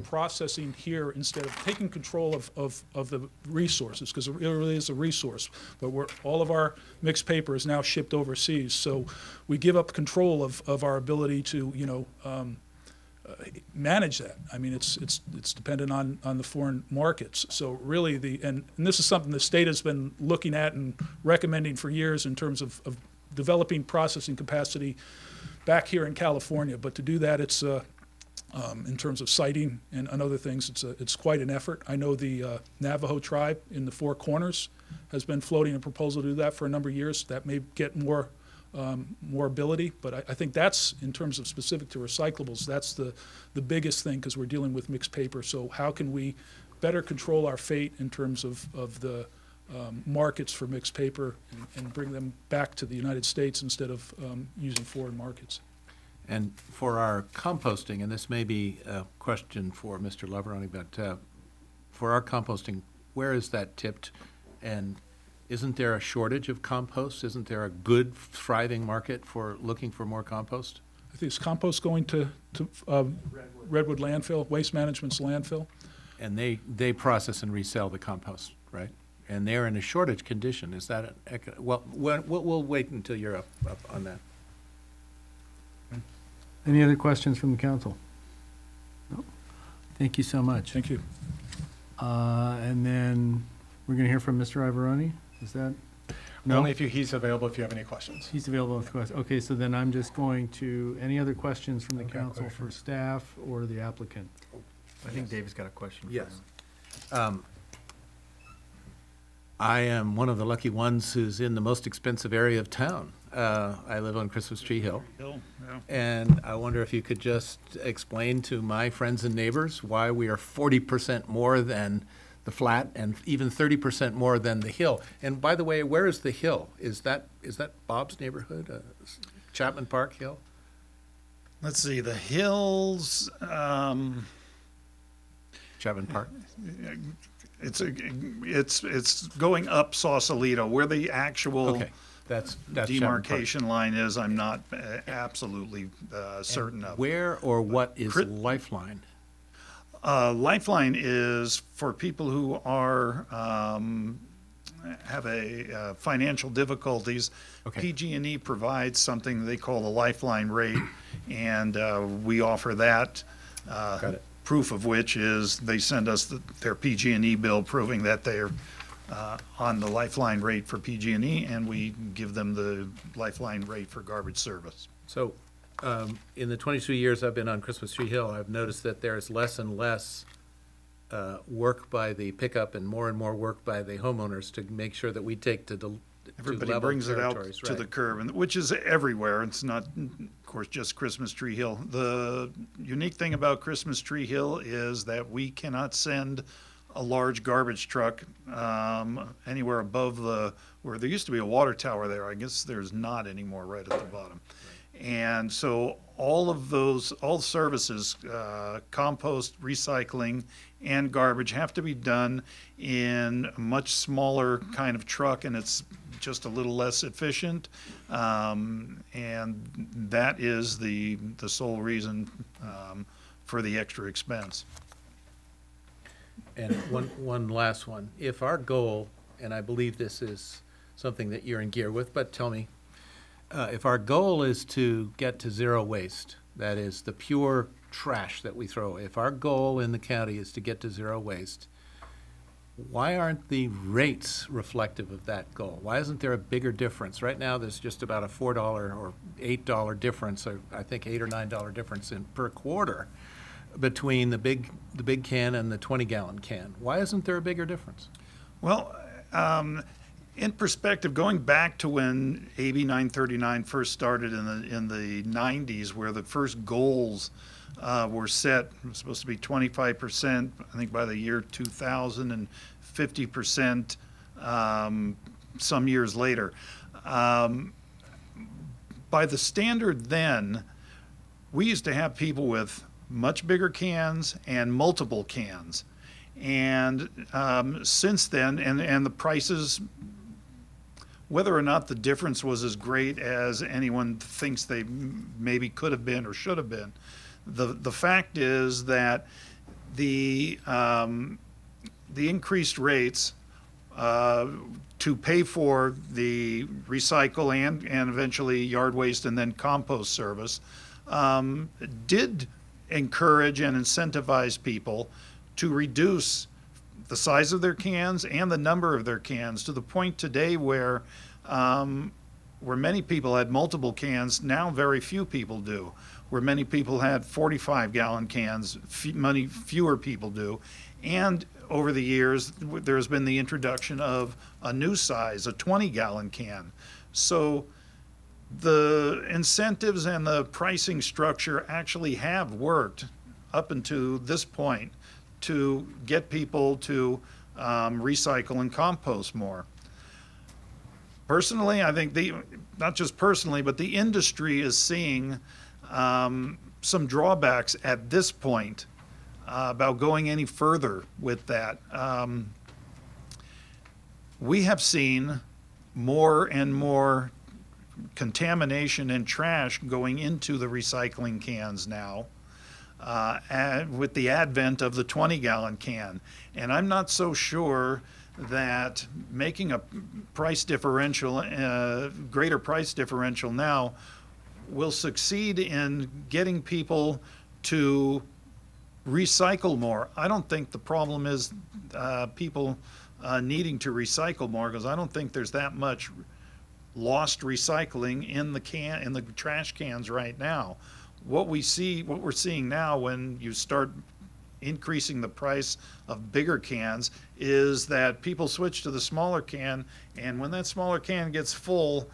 processing here instead of taking control of the resources, because it really is a resource. But all of our mixed paper is now shipped overseas, so we give up control of our ability to, manage that. I mean, it's dependent on the foreign markets. So really, and this is something the state has been looking at and recommending for years in terms of developing processing capacity back here in California. But to do that, it's in terms of siting and other things, it's quite an effort. I know the Navajo tribe in the Four Corners has been floating a proposal to do that for a number of years. That may get more ability, but I think that's, in terms of specific to recyclables, that's the biggest thing, because we're dealing with mixed paper. So how can we better control our fate in terms of the markets for mixed paper and bring them back to the United States instead of using foreign markets? And for our composting, and this may be a question for Mr. Laveroni, but for our composting, where is that tipped? And isn't there a shortage of compost? Isn't there a good, thriving market for looking for more compost? I think it's compost going to Redwood landfill, Waste Management's landfill. And they process and resell the compost, right? And they're in a shortage condition. Is that well, we'll wait until you're up on that. Any other questions from the council? No? Thank you so much. Thank you. And then we're going to hear from Mr. Ivoroni. Is that? No? Only if he's available if you have any questions. He's available with questions. Okay, so then I'm just going to, any other questions from the council for staff or the applicant? I think Dave's got a question. Yes. I am one of the lucky ones who's in the most expensive area of town. I live on Christmas Tree Hill. And I wonder if you could just explain to my friends and neighbors why we are 40% more than the flat and even 30% more than the hill. And by the way, where is the hill? Is that Bob's neighborhood, Chapman Park Hill? Let's see, the hills. Chapman Park. It's going up Sausalito. Where the actual Okay. That's demarcation line is, I'm not absolutely certain of. Where or what is Lifeline? Lifeline is for people who are have a financial difficulties. Okay. PG&E provides something they call the Lifeline rate, and we offer that. Got it. Proof of which is they send us their PG&E bill proving that they're on the Lifeline rate for PG&E, and we give them the Lifeline rate for garbage service. So, in the 22 years I've been on Christmas Tree Hill, I've noticed that there's less and less work by the pickup and more work by the homeowners to make sure that we take to Everybody level brings it out territories, to right. the curb, and which is everywhere. It's not, of course, just Christmas Tree Hill. The unique thing about Christmas Tree Hill is that we cannot send a large garbage truck anywhere above where there used to be a water tower there. I guess there's not anymore right at the bottom. And so all services, compost, recycling, and garbage have to be done in a much smaller kind of truck, and it's just a little less efficient. And that is the sole reason for the extra expense. And one last one. If our goal, and I believe this is something that you're in gear with, but tell me, if our goal is to get to zero waste, that is the pure trash that we throw, if our goal in the county is to get to zero waste, why aren't the rates reflective of that goal? Why isn't there a bigger difference? Right now, there's just about a $4 or $8 difference, or I think $8 or $9 difference per quarter between the big can and the 20-gallon can. Why isn't there a bigger difference? Well, in perspective, going back to when AB 939 first started in the 90s, where the first goals were set, it was supposed to be 25%, I think by the year 2000, and 50% some years later. By the standard then, we used to have people with much bigger cans and multiple cans. And since then, and the prices, whether or not the difference was as great as anyone thinks they maybe could have been or should have been, the fact is that the increased rates to pay for the recycle and eventually yard waste and then compost service did encourage and incentivize people to reduce the size of their cans and the number of their cans, to the point today where many people had multiple cans, now very few people do. Where many people had 45-gallon cans, many fewer people do. And over the years, there's been the introduction of a new size, a 20-gallon can. So the incentives and the pricing structure actually have worked up until this point to get people to recycle and compost more. Personally, I think not just personally, but the industry is seeing some drawbacks at this point about going any further with that. We have seen more and more contamination and trash going into the recycling cans now, and with the advent of the 20-gallon can. And I'm not so sure that making a price differential, greater price differential now, will succeed in getting people to recycle more. I don't think the problem is people needing to recycle more, because I don't think there's that much lost recycling in the trash cans right now. What we're seeing now, when you start increasing the price of bigger cans is that people switch to the smaller can, and when that smaller can gets full,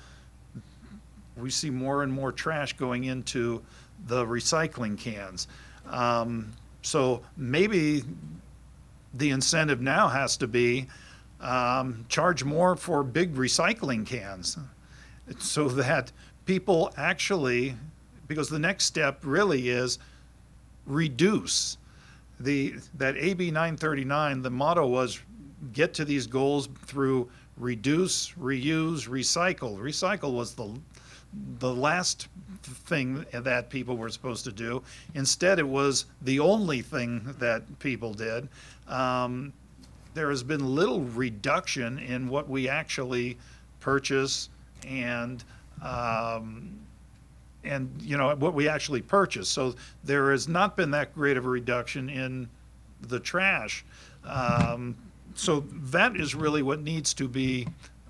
we see more and more trash going into the recycling cans. So maybe the incentive now has to be charge more for big recycling cans so that people actually, because the next step really is reduce. That AB 939, the motto was get to these goals through reduce, reuse, recycle. Recycle was the last thing that people were supposed to do. Instead, it was the only thing that people did. There has been little reduction in what we actually purchase and you know, what we actually purchase. So there has not been that great of a reduction in the trash. So that is really what needs to be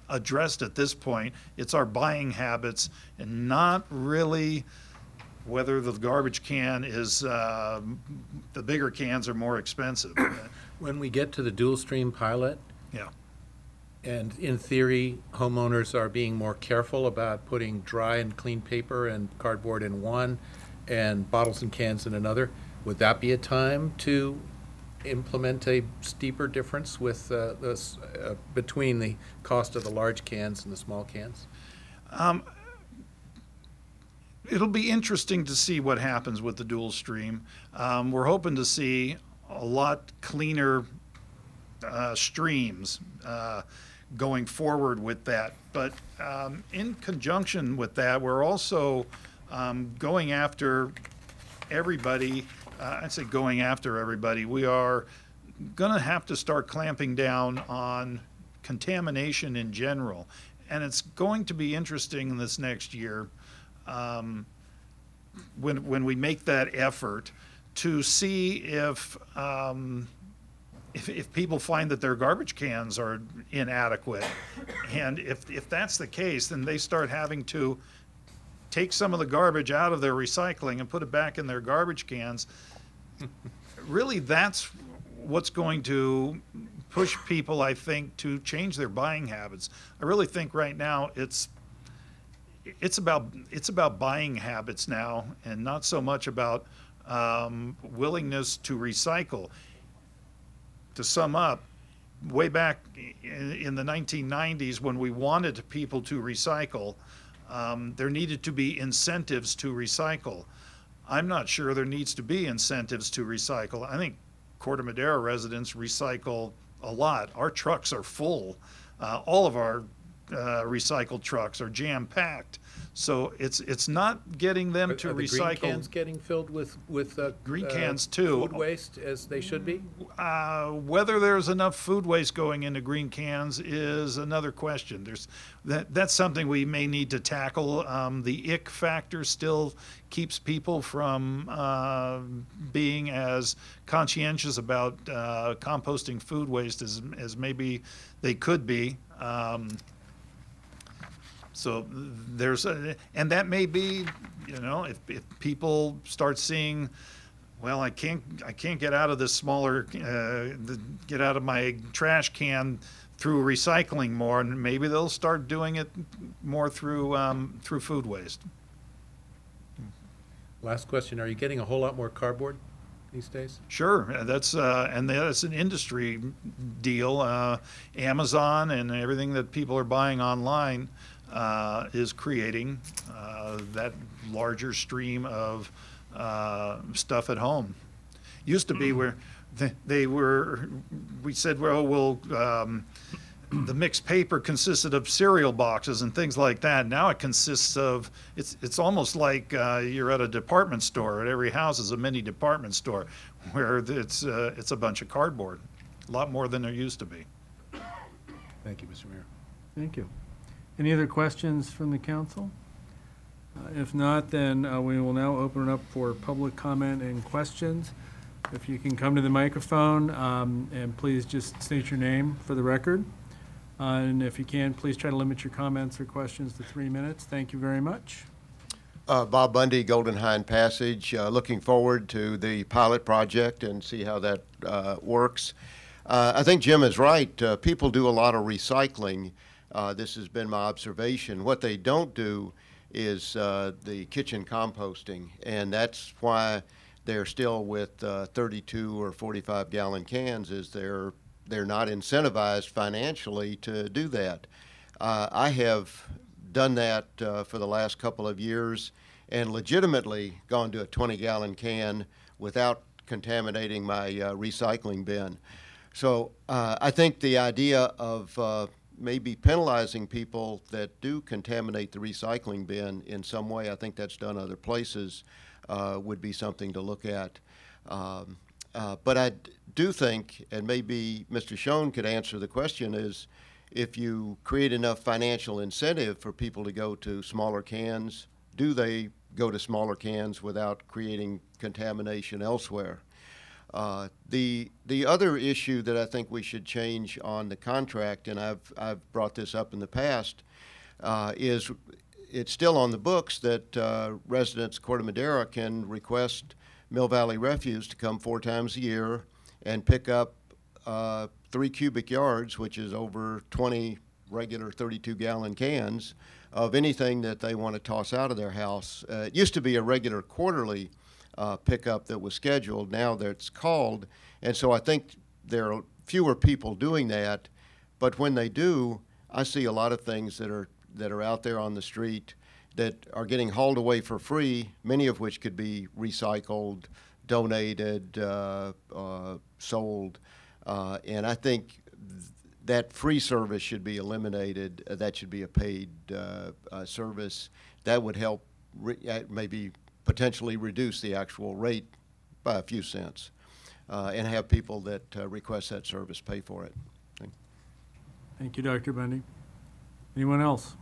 addressed at this point. It's our buying habits, and not really whether the garbage can is, the bigger cans are more expensive. When we get to the dual stream pilot, yeah, and in theory, homeowners are being more careful about putting dry and clean paper and cardboard in one and bottles and cans in another, would that be a time to implement a steeper difference with between the cost of the large cans and the small cans? It'll be interesting to see what happens with the dual stream. We're hoping to see a lot cleaner streams going forward with that. But in conjunction with that, we're also going after everybody. I'd say going after everybody. We are going to have to start clamping down on contamination in general. And it's going to be interesting this next year when we make that effort to see if people find that their garbage cans are inadequate. And if that's the case, then they start having to take some of the garbage out of their recycling and put it back in their garbage cans. Really, that's what's going to push people, I think, to change their buying habits. I really think right now it's about buying habits now, and not so much about willingness to recycle. To sum up, way back in the 1990s, when we wanted people to recycle, there needed to be incentives to recycle. I'm not sure there needs to be incentives to recycle. I think Corte Madera residents recycle a lot. Our trucks are full. All of our recycled trucks are jam-packed. So it's not getting them to Are the recycle. green cans getting filled with green cans too. Food waste as they should be? Whether there's enough food waste going into green cans is another question. That's something we may need to tackle. The ick factor still keeps people from being as conscientious about composting food waste as maybe they could be. So there's, and that may be, you know, if people start seeing, well, I can't get out of this smaller, get out of my trash can through recycling more, and maybe they'll start doing it more through food waste. Last question: are you getting a whole lot more cardboard these days? Sure, that's an industry deal. Amazon and everything that people are buying online is creating that larger stream of stuff at home. Used to be where we said, well, the mixed paper consisted of cereal boxes and things like that. Now it consists of, it's almost like you're at a department store. At every house is a mini department store where it's a bunch of cardboard, a lot more than there used to be. Thank you, Mr. Mayor. Thank you. Any other questions from the council? If not, then we will now open it up for public comment and questions. If you can come to the microphone and please just state your name for the record. And if you can, please try to limit your comments or questions to 3 minutes. Thank you very much. Bob Bundy, Golden Hind Passage. Looking forward to the pilot project and see how that works. I think Jim is right. People do a lot of recycling. This has been my observation. What they don't do is the kitchen composting, and that's why they're still with 32 or 45 gallon cans, is they're not incentivized financially to do that. I have done that for the last couple of years and legitimately gone to a 20-gallon can without contaminating my recycling bin. So I think the idea of maybe penalizing people that do contaminate the recycling bin in some way, I think that's done other places, would be something to look at. But I do think, and maybe Mr. Schoen could answer the question, is if you create enough financial incentive for people to go to smaller cans, do they go to smaller cans without creating contamination elsewhere? The other issue that I think we should change on the contract, and I've brought this up in the past, is it's still on the books that residents of Corte Madera can request Mill Valley Refuse to come 4 times a year and pick up 3 cubic yards, which is over 20 regular 32-gallon cans of anything that they want to toss out of their house. It used to be a regular quarterly pickup that was scheduled. Now that's called, and so I think there are fewer people doing that. But when they do, I see a lot of things that are out there on the street that are getting hauled away for free, many of which could be recycled, donated, sold. And I think that free service should be eliminated. That should be a paid service. That would help maybe potentially reduce the actual rate by a few cents and have people that request that service pay for it. Thank you, Dr. Bundy. Anyone else?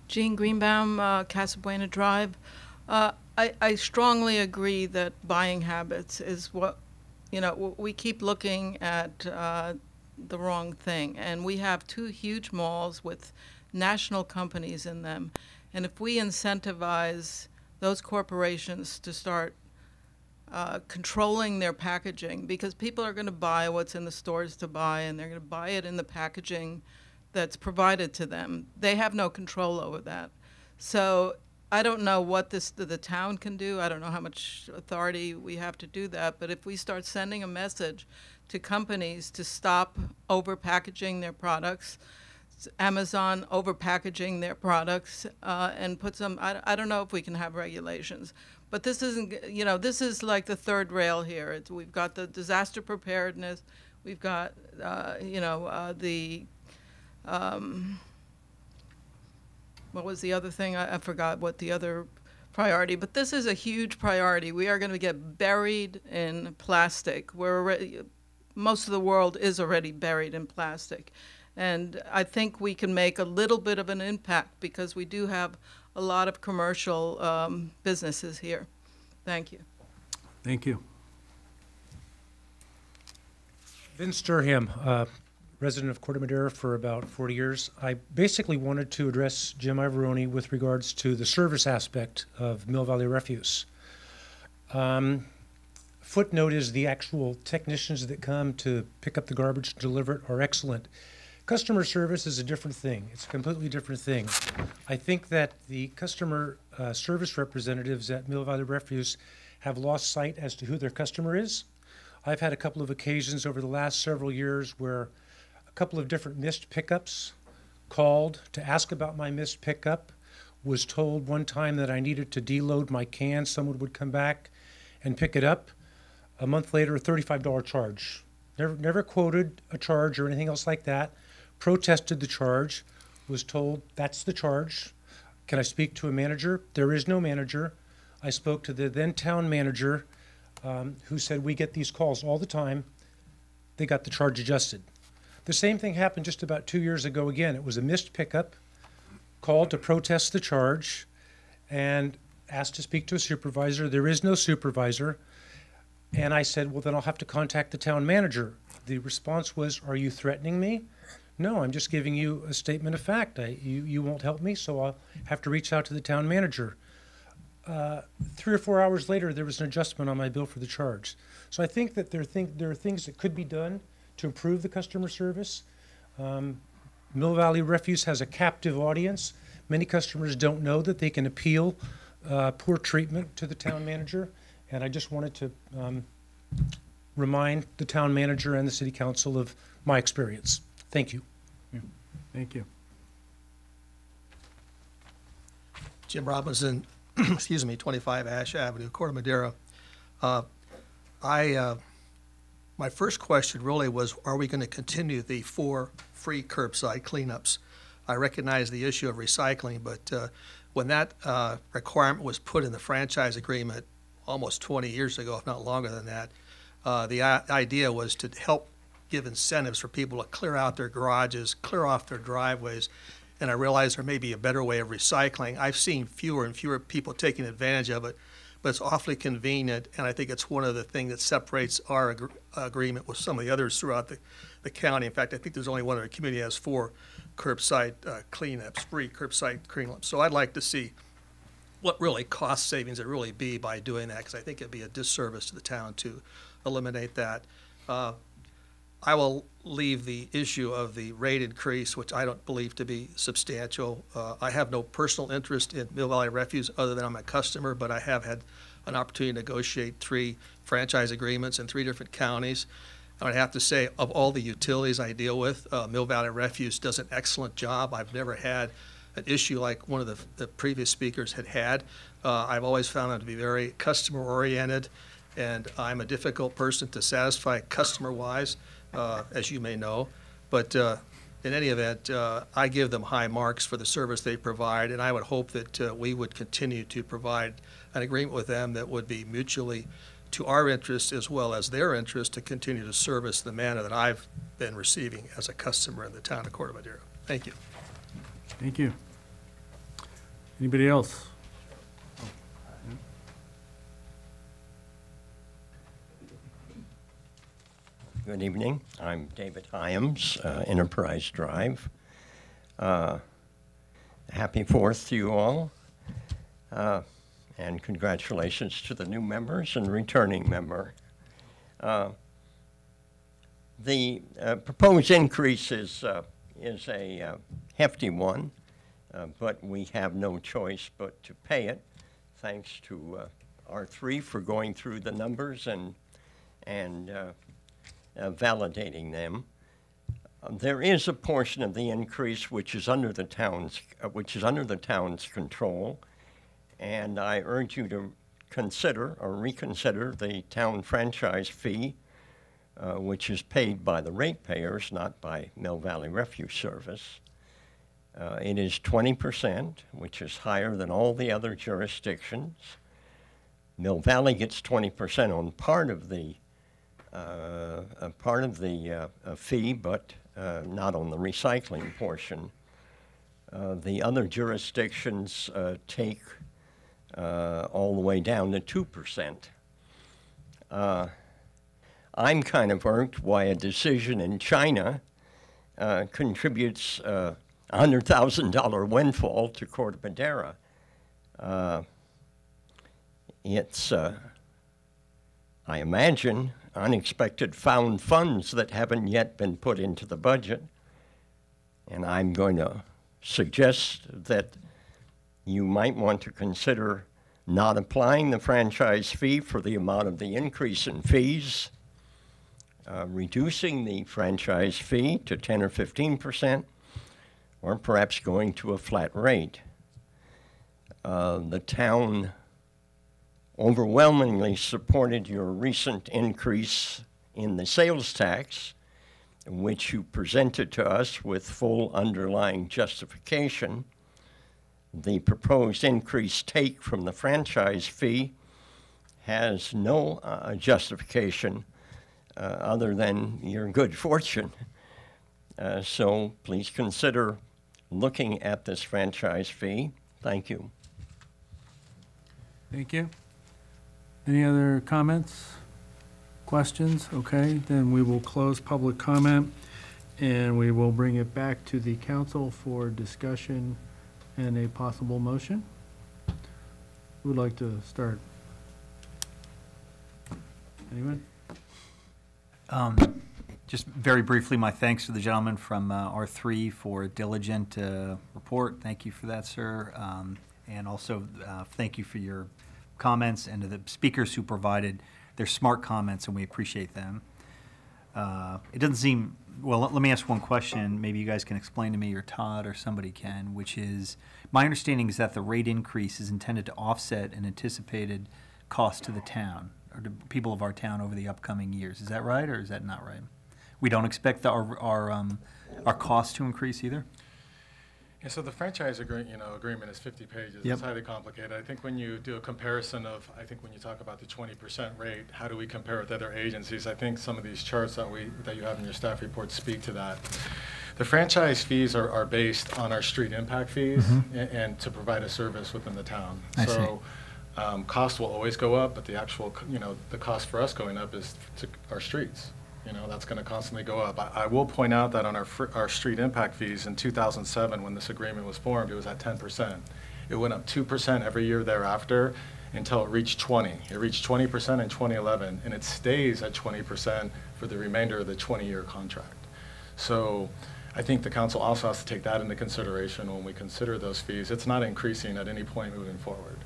Jean Greenbaum, Casa Buena Drive. I strongly agree that buying habits is what, we keep looking at the wrong thing. And we have 2 huge malls with national companies in them. And if we incentivize those corporations to start controlling their packaging, because people are going to buy what's in the stores to buy, and they're going to buy it in the packaging that's provided to them. They have no control over that. So I don't know what the town can do. I don't know how much authority we have to do that. But if we start sending a message to companies to stop over-packaging their products, Amazon over-packaging their products, and put some, I don't know if we can have regulations. But this isn't, this is like the third rail here. We've got the disaster preparedness. We've got, what was the other thing? I forgot what the other priority, but this is a huge priority. We are going to get buried in plastic. Most of the world is already buried in plastic. And I think we can make a little bit of an impact because we do have a lot of commercial businesses here. Thank you. Thank you. Vince Durham, resident of Corte Madera for about 40 years. I basically wanted to address Jim Ivoroni with regards to the service aspect of Mill Valley Refuse. Footnote is the actual technicians that come to pick up the garbage and deliver it are excellent. Customer service is a different thing. It's a completely different thing. I think that the customer service representatives at Mill Valley Refuse have lost sight as to who their customer is. I've had a couple of occasions over the last several years where a couple of different missed pickups called to ask about my missed pickup, was told one time that I needed to deload my can. Someone would come back and pick it up. A month later, a $35 charge. Never quoted a charge or anything else like that. Protested the charge, was told that's the charge. Can I speak to a manager? There is no manager. I spoke to the then town manager who said we get these calls all the time. They got the charge adjusted. The same thing happened just about 2 years ago again. It was a missed pickup, called to protest the charge, and asked to speak to a supervisor. There is no supervisor. And I said, well, then I'll have to contact the town manager. The response was, are you threatening me? No, I'm just giving you a statement of fact. You won't help me, so I'll have to reach out to the town manager. 3 or 4 hours later, there was an adjustment on my bill for the charge. So I think that there are things that could be done to improve the customer service. Mill Valley Refuse has a captive audience. Many customers don't know that they can appeal poor treatment to the town manager, and I just wanted to remind the town manager and the city council of my experience. Thank you. Yeah. Thank you. Jim Robinson, excuse me, 25 Ash Avenue, Corte Madera. My first question really was, are we going to continue the 4 free curbside cleanups? I recognize the issue of recycling, but when that requirement was put in the franchise agreement almost 20 years ago, if not longer than that, the idea was to help give incentives for people to clear out their garages, clear off their driveways, and I realize there may be a better way of recycling. I've seen fewer and fewer people taking advantage of it, but it's awfully convenient, and I think it's one of the things that separates our agreement with some of the others throughout the county. In fact, I think there's only one other community that has 4 curbside cleanups, free curbside cleanups. So I'd like to see what really cost savings it really be by doing that, because I think it'd be a disservice to the town to eliminate that. I will leave the issue of the rate increase, which I don't believe to be substantial. I have no personal interest in Mill Valley Refuse other than I'm a customer, but I have had an opportunity to negotiate 3 franchise agreements in 3 different counties. And I have to say, of all the utilities I deal with, Mill Valley Refuse does an excellent job. I've never had an issue like one of the previous speakers had. I've always found them to be very customer-oriented, and I'm a difficult person to satisfy customer-wise, as you may know. But in any event, I give them high marks for the service they provide, and I would hope that we would continue to provide an agreement with them that would be mutually to our interest as well as their interest to continue to service the manner that I've been receiving as a customer in the town of Corte Madera. Thank you. Thank you. Anybody else? Good evening. I'm David Hyams, Enterprise Drive. Happy 4th to you all. And congratulations to the new members and returning member. The proposed increase is a hefty one, but we have no choice but to pay it, thanks to R3 for going through the numbers and validating them. There is a portion of the increase which is under the town's control, and I urge you to consider or reconsider the town franchise fee, which is paid by the ratepayers, not by Mill Valley Refuse Service. It is 20%, which is higher than all the other jurisdictions. Mill Valley gets 20% on part of the fee, but not on the recycling portion. The other jurisdictions take all the way down to 2%. I'm kind of irked why a decision in China contributes a $100,000 windfall to Corte Madera. It's, I imagine, unexpected found funds that haven't yet been put into the budget. And I'm going to suggest that you might want to consider not applying the franchise fee for the amount of the increase in fees, reducing the franchise fee to 10 or 15%, or perhaps going to a flat rate. The town overwhelmingly supported your recent increase in the sales tax, which you presented to us with full underlying justification. The proposed increased take from the franchise fee has no justification other than your good fortune. So please consider looking at this franchise fee. Thank you. Thank you. Any other comments, questions? Okay, then we will close public comment. And we will bring it back to the council for discussion and a possible motion. Who would like to start? Anyone? Just very briefly, my thanks to the gentleman from R3 for a diligent report. Thank you for that, sir. And also thank you for your comments, and to the speakers who provided their smart comments, and we appreciate them. It doesn't seem, well, let me ask one question. Maybe you guys can explain to me, or Todd, or somebody can, which is, my understanding is that the rate increase is intended to offset an anticipated cost to the town, or to people of our town over the upcoming years. Is that right, or is that not right? We don't expect our costs to increase either? Yeah, so the franchise agreement is 50 pages. Yep. It's highly complicated. I think when you do a comparison of, I think when you talk about the 20% rate, how do we compare with other agencies? I think some of these charts that you have in your staff report speak to that. The franchise fees are based on our street impact fees and to provide a service within the town. So cost will always go up, but the actual, the cost for us going up is to our streets. That's going to constantly go up. I will point out that on our street impact fees in 2007, when this agreement was formed, it was at 10%. It went up 2% every year thereafter until it reached 20. It reached 20% in 2011, and it stays at 20% for the remainder of the 20-year contract. So I think the council also has to take that into consideration when we consider those fees. It's not increasing at any point moving forward.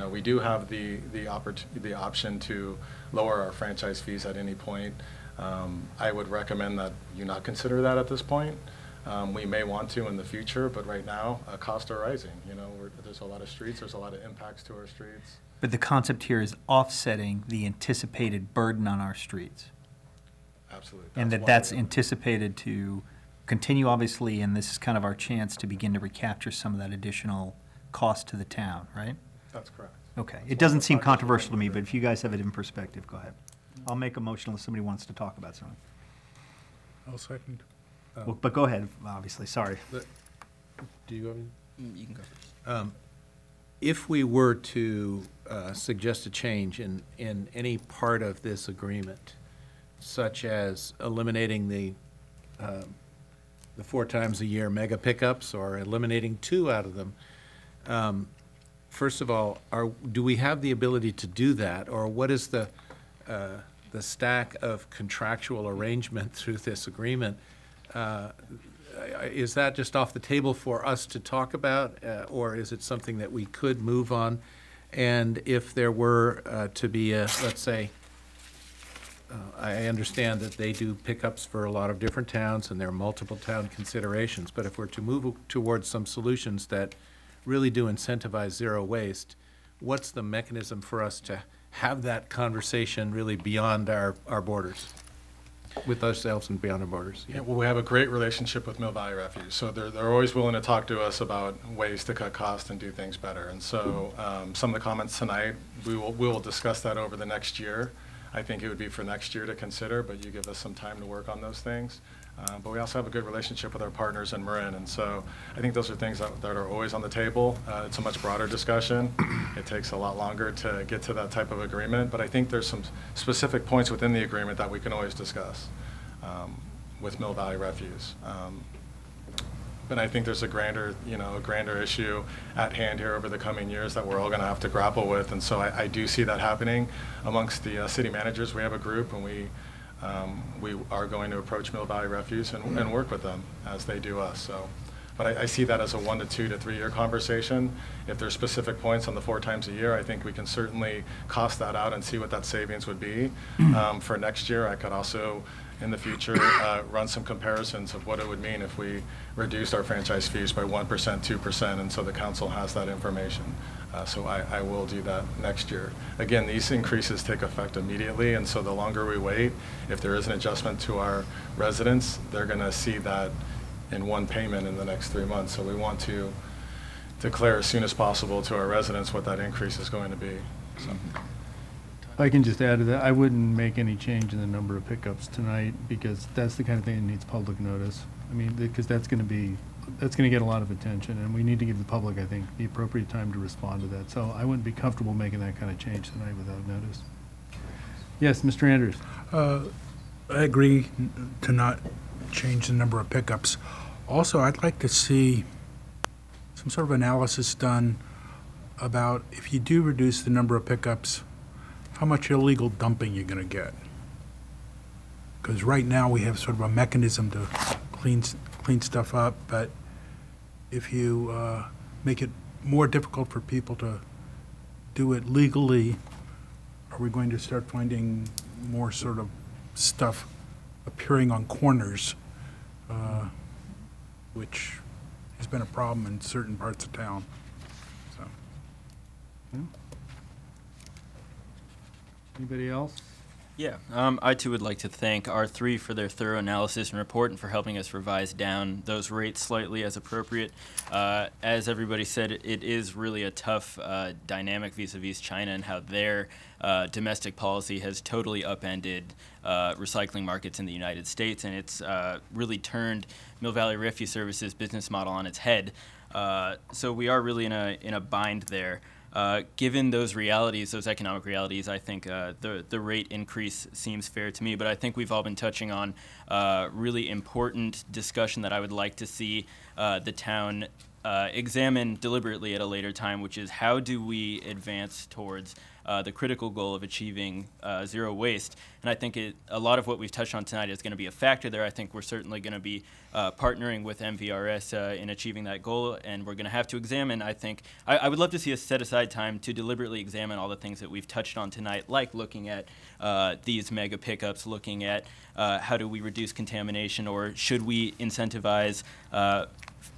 We do have the option to lower our franchise fees at any point. I would recommend that you not consider that at this point. We may want to in the future, but right now, costs are rising. There's a lot of streets, there's a lot of impacts to our streets. But the concept here is offsetting the anticipated burden on our streets. Absolutely. And that's anticipated to continue, obviously, and this is kind of our chance to begin to recapture some of that additional cost to the town, right? That's correct. Okay. It doesn't seem controversial to me, but if you guys have it in perspective, go ahead. I'll make a motion unless somebody wants to talk about something. I'll second. Well, but go ahead, obviously, sorry. Do you have any? You can go first. If we were to suggest a change in any part of this agreement, such as eliminating the 4 times a year mega pickups, or eliminating 2 out of them, first of all, do we have the ability to do that, or what is the stack of contractual arrangement through this agreement? Is that just off the table for us to talk about, or is it something that we could move on? And if there were to be a, let's say, I understand that they do pickups for a lot of different towns and there are multiple town considerations, but if we're to move towards some solutions that really do incentivize zero waste, what's the mechanism for us to have that conversation really beyond our borders, with ourselves and beyond our borders? Yeah, well, we have a great relationship with Mill Valley Refuge, so they're always willing to talk to us about ways to cut costs and do things better. And so some of the comments tonight, we will discuss that over the next year. I think it would be for next year to consider, but you give us some time to work on those things. But we also have a good relationship with our partners in Marin, and so I think those are things that are always on the table. It's a much broader discussion. It takes a lot longer to get to that type of agreement, but I think there's some specific points within the agreement that we can always discuss with Mill Valley Refuse. But I think there's a grander issue at hand here over the coming years that we're all going to have to grapple with, and so I do see that happening amongst the city managers. We have a group, and we are going to approach Mill Valley Refuse and work with them as they do us. So, but I see that as a 1 to 2 to 3 year conversation. If there's specific points on the 4 times a year, I think we can certainly cost that out and see what that savings would be. For next year, I could also, in the future, run some comparisons of what it would mean if we reduced our franchise fees by 1%, 2%, and so the council has that information. So I will do that next year. Again, these increases take effect immediately, and so the longer we wait, if there is an adjustment to our residents, they're going to see that in one payment in the next 3 months. So we want to declare as soon as possible to our residents what that increase is going to be. So. I can just add to that, I wouldn't make any change in the number of pickups tonight, because that's the kind of thing that needs public notice. I mean, because that's going to get a lot of attention, and we need to give the public, I think, the appropriate time to respond to that. So I wouldn't be comfortable making that kind of change tonight without notice. Yes, Mr. Andrews. I agree to not change the number of pickups. Also, I'd like to see some sort of analysis done about if you do reduce the number of pickups, how much illegal dumping you're going to get. Because right now we have sort of a mechanism to clean stuff up, but if you make it more difficult for people to do it legally, are we going to start finding more sort of stuff appearing on corners, which has been a problem in certain parts of town? So. Anybody else? Yeah, I too would like to thank R3 for their thorough analysis and report and for helping us revise down those rates slightly as appropriate. As everybody said, it is really a tough dynamic vis-a-vis China and how their domestic policy has totally upended recycling markets in the United States, and it's really turned Mill Valley Refuse Services business model on its head. So we are really in a bind there. Given those realities, those economic realities, I think the rate increase seems fair to me. But I think we've all been touching on really important discussion that I would like to see the town examine deliberately at a later time, which is how do we advance towards the critical goal of achieving zero waste. And I think a lot of what we've touched on tonight is going to be a factor there. I think we're certainly going to be partnering with MVRS in achieving that goal, and we're going to have to examine, I think, I would love to see us set aside time to deliberately examine all the things that we've touched on tonight, like looking at these mega pickups, looking at how do we reduce contamination, or should we incentivize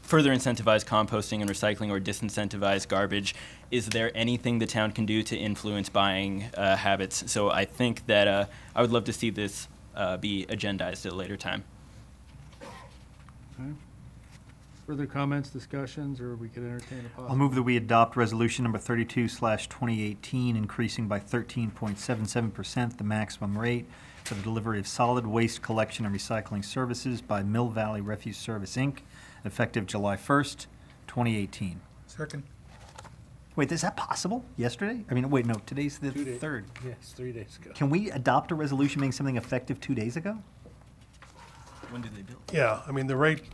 further incentivize composting and recycling or disincentivize garbage? Is there anything the town can do to influence buying habits? So I think that I would love to see this be agendized at a later time. Okay. Further comments, discussions, or we could entertain a possible? I'll move that we adopt resolution number 32/2018, increasing by 13.77% the maximum rate for the delivery of solid waste collection and recycling services by Mill Valley Refuse Service, Inc., effective July 1st, 2018. Second. Wait, is that possible? Yesterday? I mean, wait, no, today's the 3rd. Yes, 3 days ago. Can we adopt a resolution making something effective 2 days ago? When did they build? Yeah, I mean, the rate,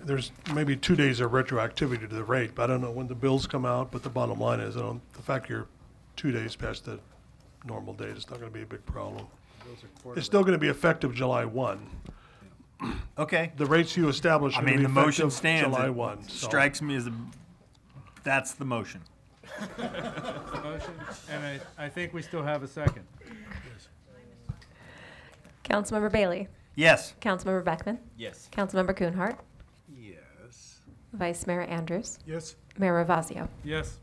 there's maybe 2 days of retroactivity to the rate, but I don't know when the bills come out, but the bottom line is, the fact you're 2 days past the normal date is not going to be a big problem. It's still going to be effective July 1. Okay. The rates you establish are I going mean, to be the motion effective stands. July It 1. So. strikes me as that's the motion. Motion, and I think we still have a second. Councilmember Bailey? Yes. Councilmember Beckman? Yes. Councilmember Kuhnhart? Yes. Vice Mayor Andrews? Yes. Mayor Ravazio? Yes.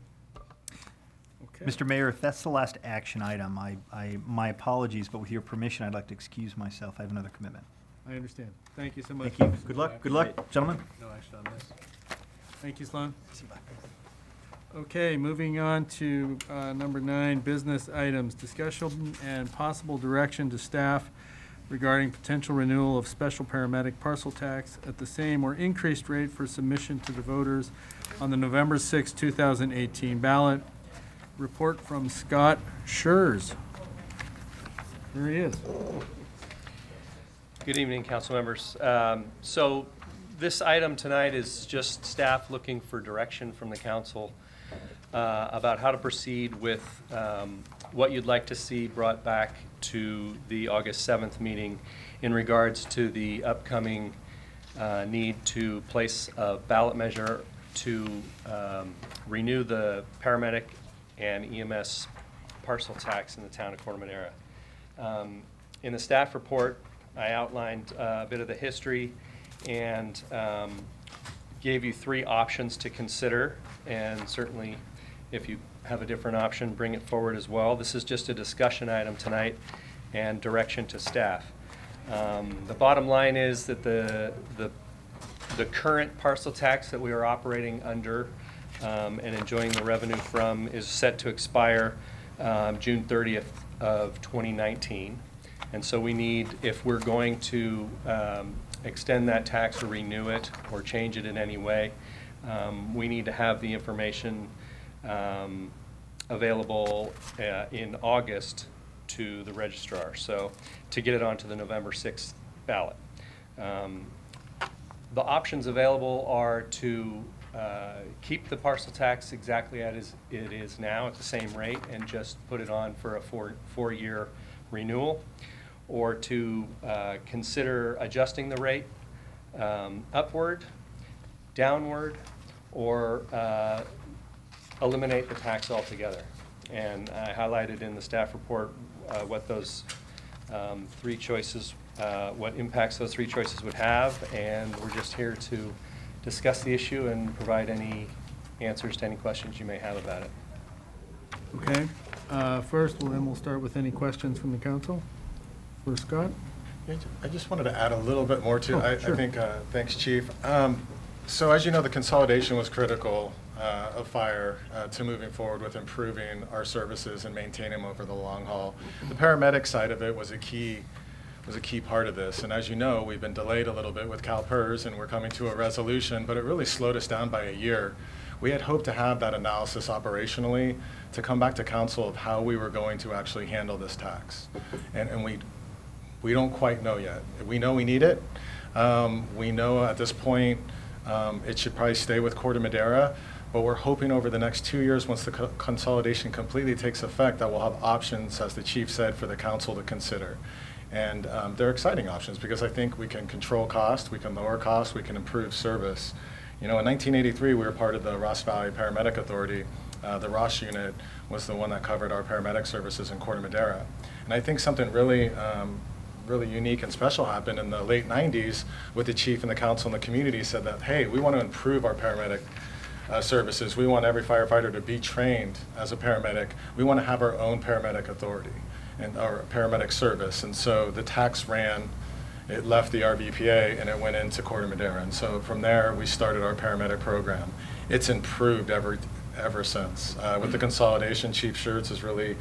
Okay. Mr. Mayor, if that's the last action item, my apologies, but with your permission, I'd like to excuse myself. I have another commitment. I understand. Thank you so much. Thank you. Good luck. Good luck, gentlemen. No action on this. Thank you, Sloan. Okay, moving on to number 9, business items. Discussion and possible direction to staff regarding potential renewal of special paramedic parcel tax at the same or increased rate for submission to the voters on the November 6, 2018 ballot. Report from Scott Schurz. There he is. Good evening, council members. So this item tonight is just staff looking for direction from the council about how to proceed with what you'd like to see brought back to the August 7th meeting in regards to the upcoming need to place a ballot measure to renew the paramedic and EMS parcel tax in the town of Corte Madera. In the staff report, I outlined a bit of the history and gave you 3 options to consider, and certainly if you have a different option, bring it forward as well. This is just a discussion item tonight and direction to staff. The bottom line is that the current parcel tax that we are operating under and enjoying the revenue from is set to expire June 30th of 2019. And so we need, if we're going to extend that tax or renew it or change it in any way, we need to have the information available in August to the registrar, so to get it onto the November 6th ballot. The options available are to keep the parcel tax exactly as it is now at the same rate and just put it on for a four-year renewal, or to consider adjusting the rate upward, downward, or eliminate the tax altogether. And I highlighted in the staff report what those three choices, what impacts those three choices would have, and we're just here to discuss the issue and provide any answers to any questions you may have about it. Okay. First, we'll start with any questions from the council. For Scott? I just wanted to add a little bit more to it. Sure. I think, thanks, Chief. So as you know, the consolidation was critical of fire to moving forward with improving our services and maintaining them over the long haul. The paramedic side of it was a key part of this. And as you know, we've been delayed a little bit with CalPERS, and we're coming to a resolution, but it really slowed us down by a year. We had hoped to have that analysis operationally to come back to council of how we were going to actually handle this tax. And we don't quite know yet. We know we need it. We know at this point it should probably stay with Corte Madera, but we're hoping over the next 2 years, once the consolidation completely takes effect, that we'll have options, as the chief said, for the council to consider. And they're exciting options because I think we can control cost, we can lower cost, we can improve service. You know, in 1983, we were part of the Ross Valley Paramedic Authority. The Ross unit was the one that covered our paramedic services in Corte Madera. And I think something really unique and special happened in the late 90s with the chief and the council and the community said that, hey, we want to improve our paramedic services. We want every firefighter to be trained as a paramedic. We want to have our own paramedic authority and our paramedic service. And so the tax ran, it left the RVPA and it went into Corte Madera. And so from there, we started our paramedic program. It's improved ever since. With the consolidation, Chief Schertz has really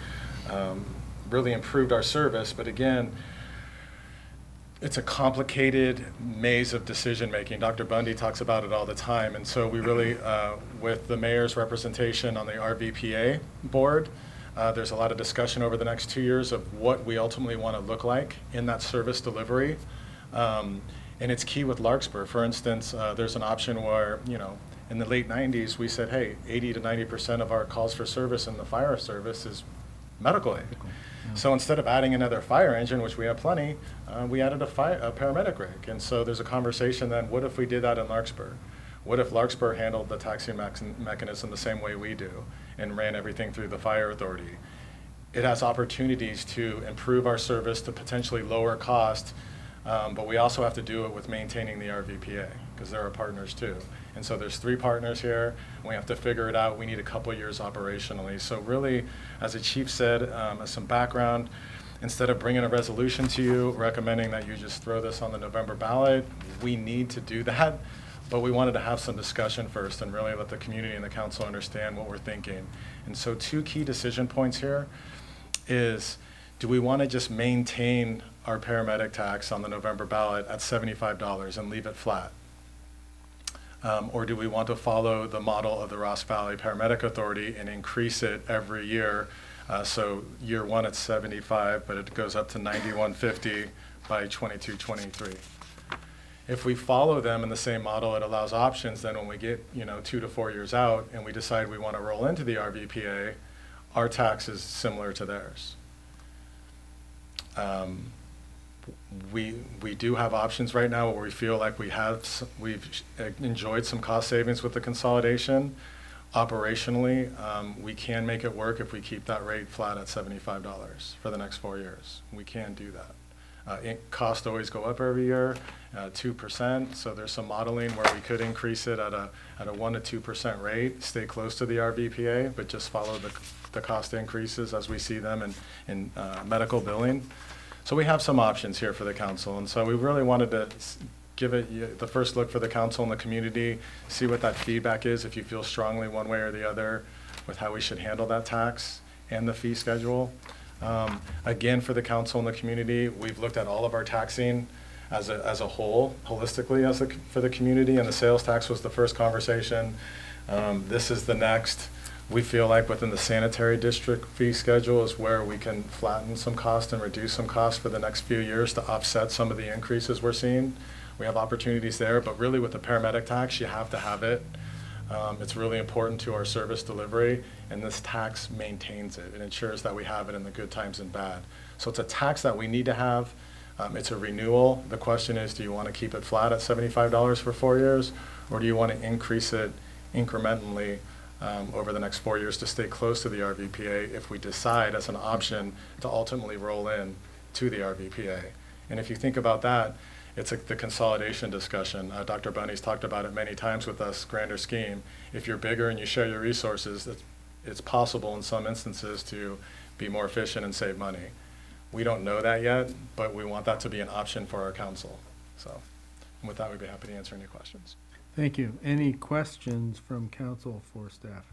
improved our service. But again, it's a complicated maze of decision making. Dr. Bundy talks about it all the time. And so we really, with the mayor's representation on the RVPA board, there's a lot of discussion over the next 2 years of what we ultimately want to look like in that service delivery. And it's key with Larkspur. For instance, there's an option where, you know, in the late 90s, we said, hey, 80 to 90% of our calls for service in the fire service is medical aid. So instead of adding another fire engine, which we have plenty, we added a paramedic rig. And so there's a conversation then, what if we did that in Larkspur? What if Larkspur handled the taxing mechanism the same way we do and ran everything through the fire authority? It has opportunities to improve our service, to potentially lower cost, but we also have to do it with maintaining the RVPA because they're our partners too. And so there's 3 partners here. We have to figure it out. We need a couple years operationally. So really, as the chief said, as some background, instead of bringing a resolution to you recommending that you just throw this on the November ballot, we need to do that. But we wanted to have some discussion first and really let the community and the council understand what we're thinking. And so 2 key decision points here is, do we want to just maintain our paramedic tax on the November ballot at $75 and leave it flat? Or do we want to follow the model of the Ross Valley Paramedic Authority and increase it every year? So year 1 it's 75, but it goes up to 91.50 by 22-23. If we follow them in the same model, it allows options. Then when we get 2 to 4 years out and we decide we want to roll into the RVPA, our tax is similar to theirs. We do have options right now where we feel like we've enjoyed some cost savings with the consolidation. Operationally, we can make it work if we keep that rate flat at $75 for the next 4 years. We can do that. Costs always go up every year, 2%. So there's some modeling where we could increase it at a 1 to 2% rate, stay close to the RVPA, but just follow the cost increases as we see them in medical billing. So we have some options here for the council, and so we really wanted to give it the first look for the council and the community, see what that feedback is, if you feel strongly one way or the other with how we should handle that tax and the fee schedule. Again, for the council and the community, we've looked at all of our taxing as a whole, holistically for the community, and the sales tax was the first conversation. This is the next. We feel like within the sanitary district fee schedule is where we can flatten some cost and reduce some cost for the next few years to offset some of the increases we're seeing. we have opportunities there, but really with the paramedic tax, you have to have it. It's really important to our service delivery, and this tax maintains it. It ensures that we have it in the good times and bad. So it's a tax that we need to have. It's a renewal. The question is, do you want to keep it flat at $75 for 4 years, or do you want to increase it incrementally over the next 4 years to stay close to the RVPA if we decide as an option to ultimately roll in to the RVPA? And if you think about that, it's the consolidation discussion. Dr. Bunny's talked about it many times with us, grander scheme. If you're bigger and you share your resources, it's possible in some instances to be more efficient and save money. We don't know that yet, but we want that to be an option for our council. So with that, we'd be happy to answer any questions. Thank you. Any questions from council for staff?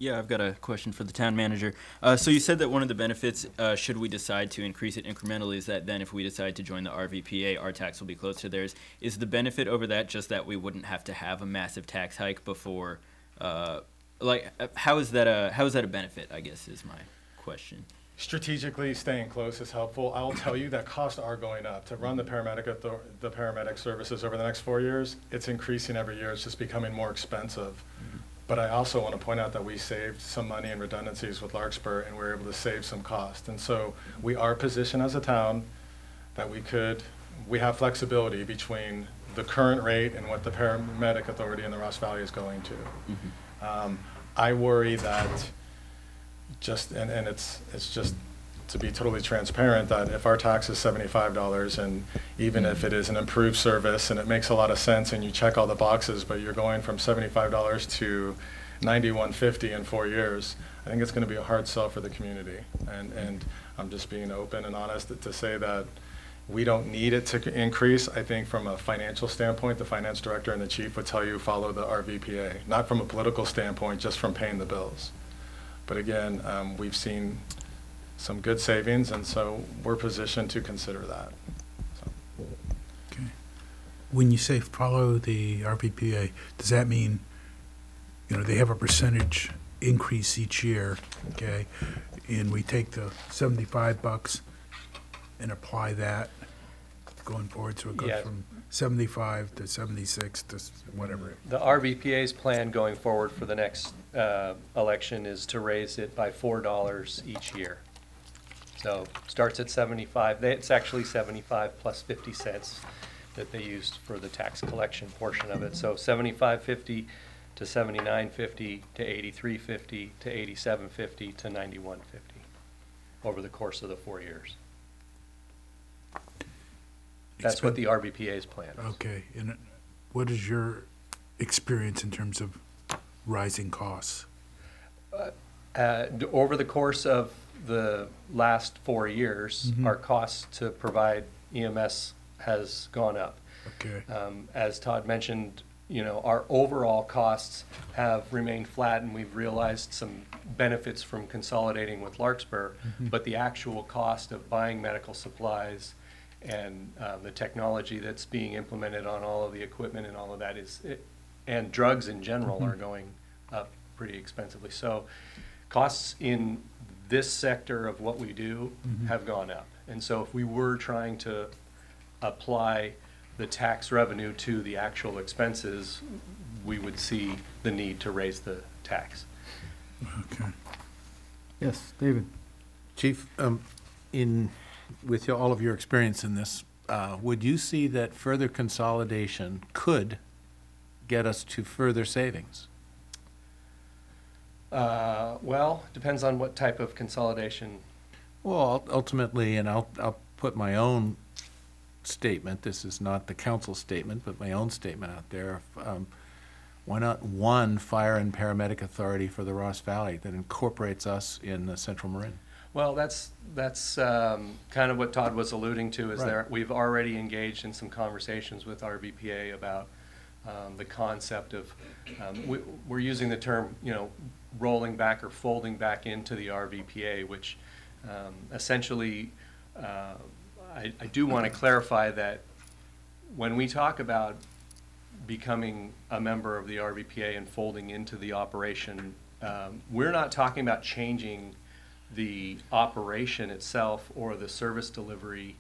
Yeah, I've got a question for the town manager. So you said that one of the benefits, should we decide to increase it incrementally, is that then if we decide to join the RVPA, our tax will be close to theirs. Is the benefit over that just that we wouldn't have to have a massive tax hike before? How is that a benefit, I guess, is my question. Strategically, staying close is helpful. I will tell you that costs are going up. To run the paramedic services over the next 4 years, it's increasing every year. It's just becoming more expensive. Mm-hmm. But I also want to point out that we saved some money in redundancies with Larkspur, and we were able to save some cost. And so we are positioned as a town that we have flexibility between the current rate and what the paramedic authority in the Ross Valley is going to. Mm-hmm. I worry that it's just to be totally transparent that if our tax is $75 and even if it is an improved service and it makes a lot of sense and you check all the boxes, but you're going from $75 to $91.50 in 4 years, I think it's going to be a hard sell for the community. And I'm just being open and honest to say that we don't need it to increase. I think from a financial standpoint, the finance director and the chief would tell you follow the RVPA, not from a political standpoint, just from paying the bills. But again, we've seen some good savings, and so we're positioned to consider that. So. Okay. When you say follow the RVPA, does that mean, they have a percentage increase each year, okay? And we take the $75 and apply that going forward, so it goes from 75 to 76 to whatever. The RVPA's plan going forward for the next election is to raise it by $4 each year. So starts at 75. It's actually 75 plus 50 cents that they used for the tax collection portion of it. So 75.50 to 79.50 to 83.50 to 87.50 to 91.50 over the course of the 4 years. That's what the RVPA's plan is. Okay, and what is your experience in terms of rising costs? Over the course of the last 4 years, our costs to provide EMS has gone up. Okay. As Todd mentioned, our overall costs have remained flat, and we've realized some benefits from consolidating with Larkspur, but the actual cost of buying medical supplies and the technology that's being implemented on all of the equipment and all of that and drugs in general are going up pretty expensively. So costs in this sector of what we do have gone up. And so if we were trying to apply the tax revenue to the actual expenses, we would see the need to raise the tax. Okay. Yes, David. Chief, with all of your experience in this, would you see that further consolidation could get us to further savings? Well, depends on what type of consolidation. Well, ultimately, and I'll put my own statement, this is not the council statement, but my own statement out there. Why not one fire and paramedic authority for the Ross Valley that incorporates us in the Central Marin? Well, that's kind of what Todd was alluding to. Is Right. we've already engaged in some conversations with RVPA about the concept of we're using the term rolling back or folding back into the RVPA, which essentially I do want to clarify that when we talk about becoming a member of the RVPA and folding into the operation, we're not talking about changing the operation itself or the service delivery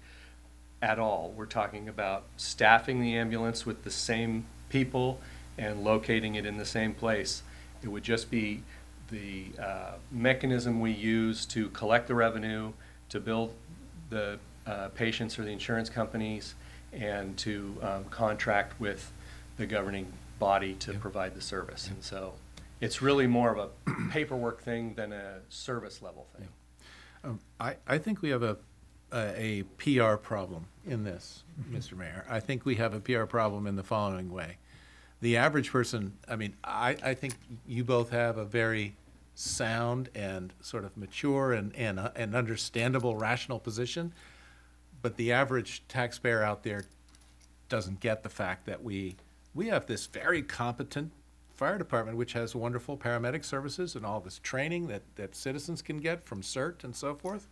at all. We're talking about staffing the ambulance with the same people and locating it in the same place. It would just be the mechanism we use to collect the revenue, to bill the patients or the insurance companies, and to contract with the governing body to provide the service. And so it's really more of a paperwork thing than a service level thing. I think we have a PR problem in this, Mr. Mayor. I think we have a PR problem in the following way. The average person, I mean, I think you both have a very sound and sort of mature and understandable, rational position, but the average taxpayer out there doesn't get the fact that we have this very competent fire department, which has wonderful paramedic services and all this training that citizens can get from CERT and so forth.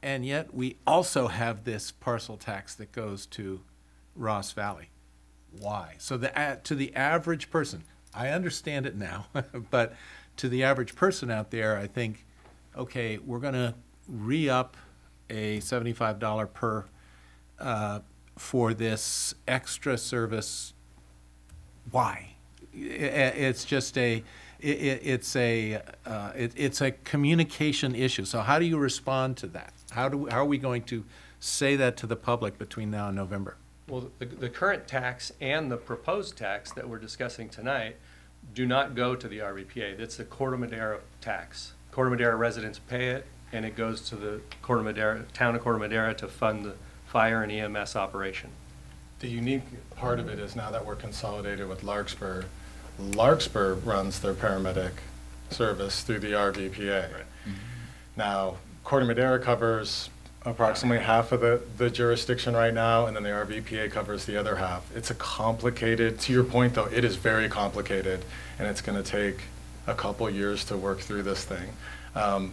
And yet we also have this parcel tax that goes to Ross Valley. Why? So to the average person, I understand it now, but to the average person out there, I think, okay, we're going to re-up a $75 per for this extra service. Why? It's just it's a communication issue. So how do you respond to that? How are we going to say that to the public between now and November? Well, the current tax and the proposed tax that we're discussing tonight do not go to the RVPA. That's the Corte Madera tax. Corte Madera residents pay it, and it goes to the town of Corte Madera to fund the fire and EMS operation. The unique part of it is now that we're consolidated with Larkspur, Larkspur runs their paramedic service through the RVPA. Right. Now, Corte Madera covers approximately half of the jurisdiction right now, and then the RVPA covers the other half. It's a complicated, to your point though, it is very complicated, and it's going to take a couple years to work through this thing.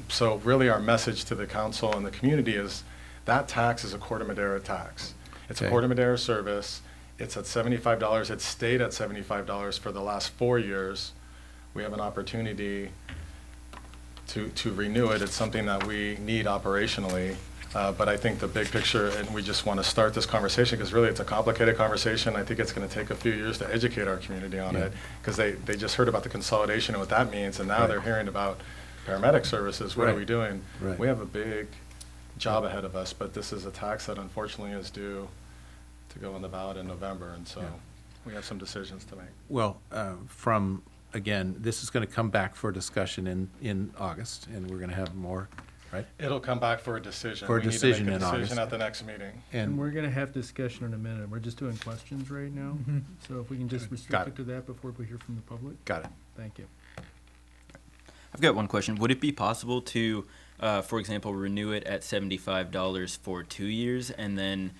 So really our message to the council and the community is that tax is a Corte Madera tax. It's a Corte Madera service. It's at $75. It stayed at $75 for the last 4 years. We have an opportunity to renew it. It's something that we need operationally. But I think the big picture, and we just want to start this conversation because really it's a complicated conversation. I think it's going to take a few years to educate our community on it because they just heard about the consolidation and what that means, and now they're hearing about paramedic services. What are we doing? We have a big job ahead of us, but this is a tax that unfortunately is due to go on the ballot in November, and so we have some decisions to make. Well, again, this is going to come back for discussion in August, and we're going to have more. Right? It'll come back for a decision. For a decision in August. August. At the next meeting. And we're going to have discussion in a minute. We're just doing questions right now. So if we can just restrict it to that before we hear from the public. Got it. Thank you. I've got one question. Would it be possible to, for example, renew it at $75 for 2 years and then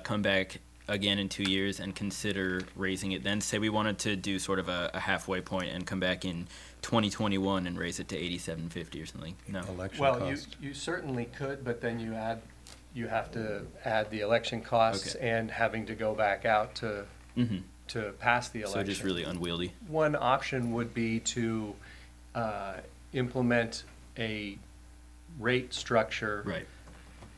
come back again in 2 years and consider raising it then? Say we wanted to do sort of a halfway point and come back in 2021 and raise it to $87.50 or something. No. Well, you certainly could, but then you have to add the election costs and having to go back out to pass the election. So just really unwieldy. One option would be to implement a rate structure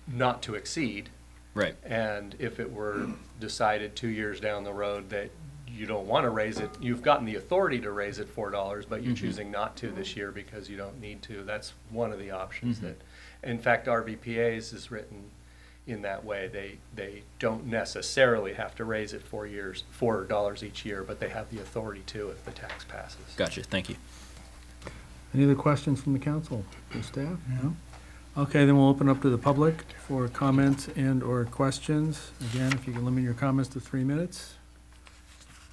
not to exceed. Right. And if it were decided 2 years down the road that you don't want to raise it, you've gotten the authority to raise it $4, but you're choosing not to this year because you don't need to. That's one of the options that, in fact, RVPA's is written in that way. They don't necessarily have to raise it $4 each year, but they have the authority to if the tax passes. Gotcha. Thank you. Any other questions from the council or staff? No? Okay, then we'll open up to the public for comments and or questions. Again, if you can limit your comments to 3 minutes.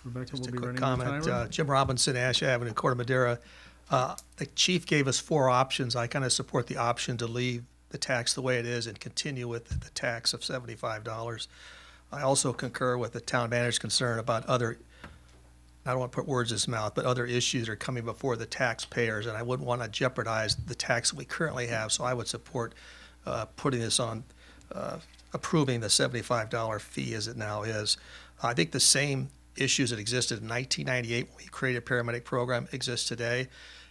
Rebecca Just will a be quick running comment. the timer. Jim Robinson, Ash Avenue, Corte Madera. The chief gave us 4 options. I kind of support the option to leave the tax the way it is and continue with the tax of $75. I also concur with the town manager's concern about other, I don't want to put words in his mouth, but other issues are coming before the taxpayers, and I wouldn't want to jeopardize the tax that we currently have, so I would support putting this on, approving the $75 fee as it now is. I think the same issues that existed in 1998 when we created a paramedic program exist today.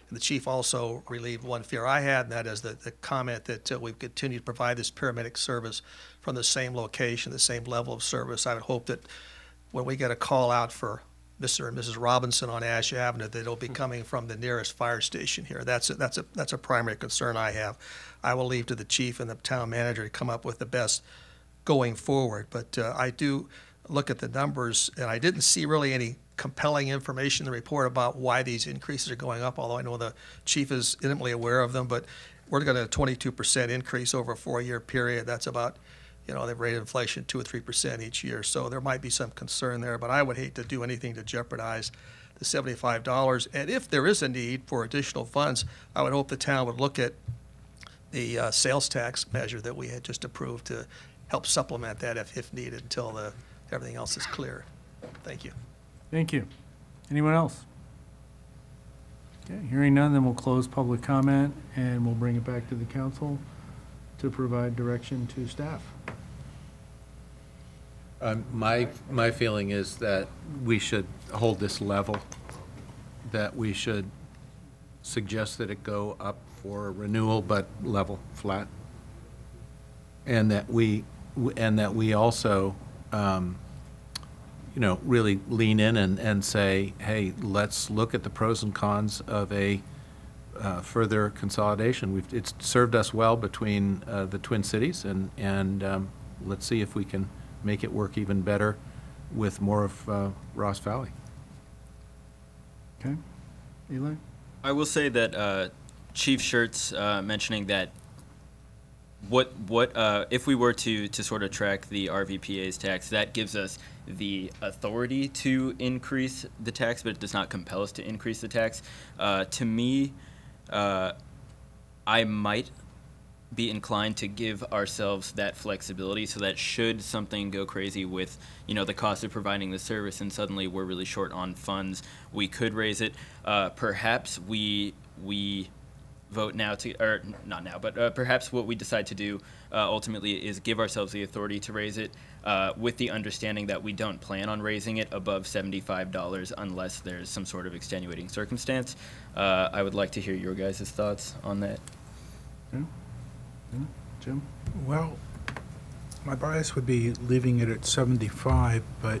And the chief also relieved one fear I had, and that is the comment that we've continued to provide this paramedic service from the same location, the same level of service. I would hope that when we get a call out for Mr. and Mrs. Robinson on Ash Avenue, that it'll be coming from the nearest fire station here. That's a primary concern I have. I will leave to the chief and the town manager to come up with the best going forward. But I do look at the numbers, and I didn't see really any compelling information in the report about why these increases are going up, although I know the chief is intimately aware of them. But we're going to 22% increase over a 4-year period. That's about, they've rated inflation 2 or 3% each year. So there might be some concern there, but I would hate to do anything to jeopardize the $75. And if there is a need for additional funds, I would hope the town would look at the sales tax measure that we had just approved to help supplement that if needed until everything else is clear. Thank you. Thank you. Anyone else? Okay, hearing none, then we'll close public comment and we'll bring it back to the council to provide direction to staff. My feeling is that we should hold this level, that we should suggest that it go up for renewal, but level, flat, and that we also really lean in and say, hey, let's look at the pros and cons of a further consolidation. It's served us well between the Twin Cities, and let's see if we can make it work even better with more of Ross Valley. Okay. Eli? I will say that Chief Shirt's mentioning that what if we were to sort of track the RVPA's tax, that gives us the authority to increase the tax, but it does not compel us to increase the tax. To me, I might be inclined to give ourselves that flexibility so that should something go crazy with the cost of providing the service and suddenly we're really short on funds, we could raise it. Perhaps we vote now to, or not now, but perhaps what we decide to do ultimately is give ourselves the authority to raise it with the understanding that we don't plan on raising it above $75 unless there's some sort of extenuating circumstance. I would like to hear your guys' thoughts on that. Yeah. Jim? Well, my bias would be leaving it at 75, but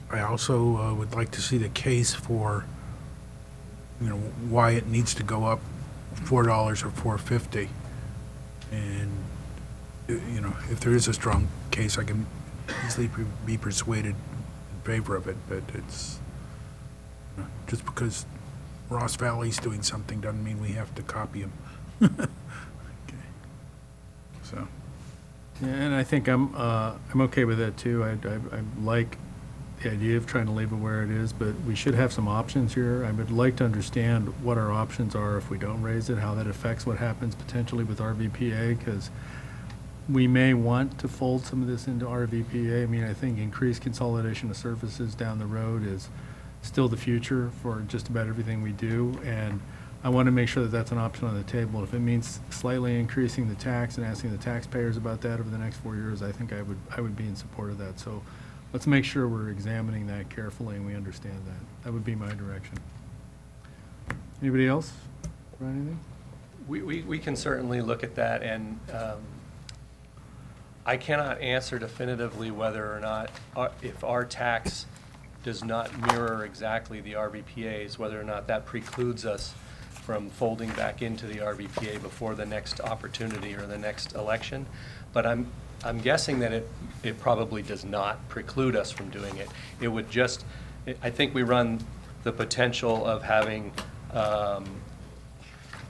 I also would like to see the case for why it needs to go up $4 or $4.50. And if there is a strong case, I can easily be persuaded in favor of it. But it's just because Ross Valley's doing something doesn't mean we have to copy him. Okay. So. Yeah, and I think I'm okay with that too. I like the idea of trying to leave it where it is, but we should have some options here. I would like to understand what our options are if we don't raise it, how that affects what happens potentially with RVPA, because we may want to fold some of this into RVPA. I mean, I think increased consolidation of services down the road is still the future for just about everything we do, and I want to make sure that that's an option on the table. If it means slightly increasing the tax and asking the taxpayers about that over the next 4 years, I think I would be in support of that. So let's make sure we're examining that carefully and we understand that. That would be my direction. Anybody else for anything? We can certainly look at that, and I cannot answer definitively whether or not if our tax does not mirror exactly the RVPA's, whether or not that precludes us from folding back into the RVPA before the next opportunity or the next election. But I'm guessing that it probably does not preclude us from doing it. It would just, I think we run the potential of having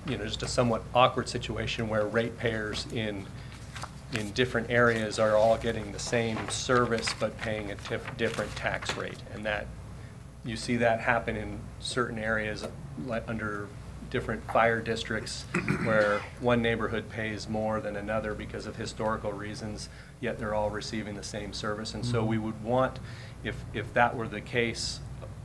just a somewhat awkward situation where ratepayers in different areas are all getting the same service but paying a different tax rate. And that you see that happen in certain areas under different fire districts where one neighborhood pays more than another because of historical reasons, yet they're all receiving the same service. And so we would want, if that were the case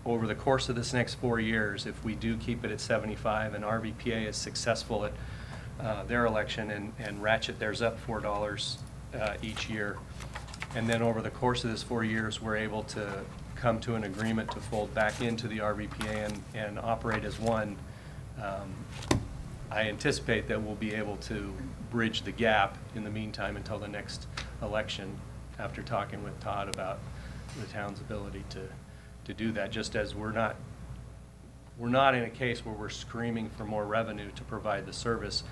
over the course of this next 4 years, if we do keep it at 75 and RVPA is successful at their election and ratchet theirs up $4 each year, and then over the course of this 4 years we're able to come to an agreement to fold back into the RVPA and operate as one, I anticipate that we'll be able to bridge the gap in the meantime until the next election, after talking with Todd about the town's ability to do that, just as we're not in a case where we're screaming for more revenue to provide the service,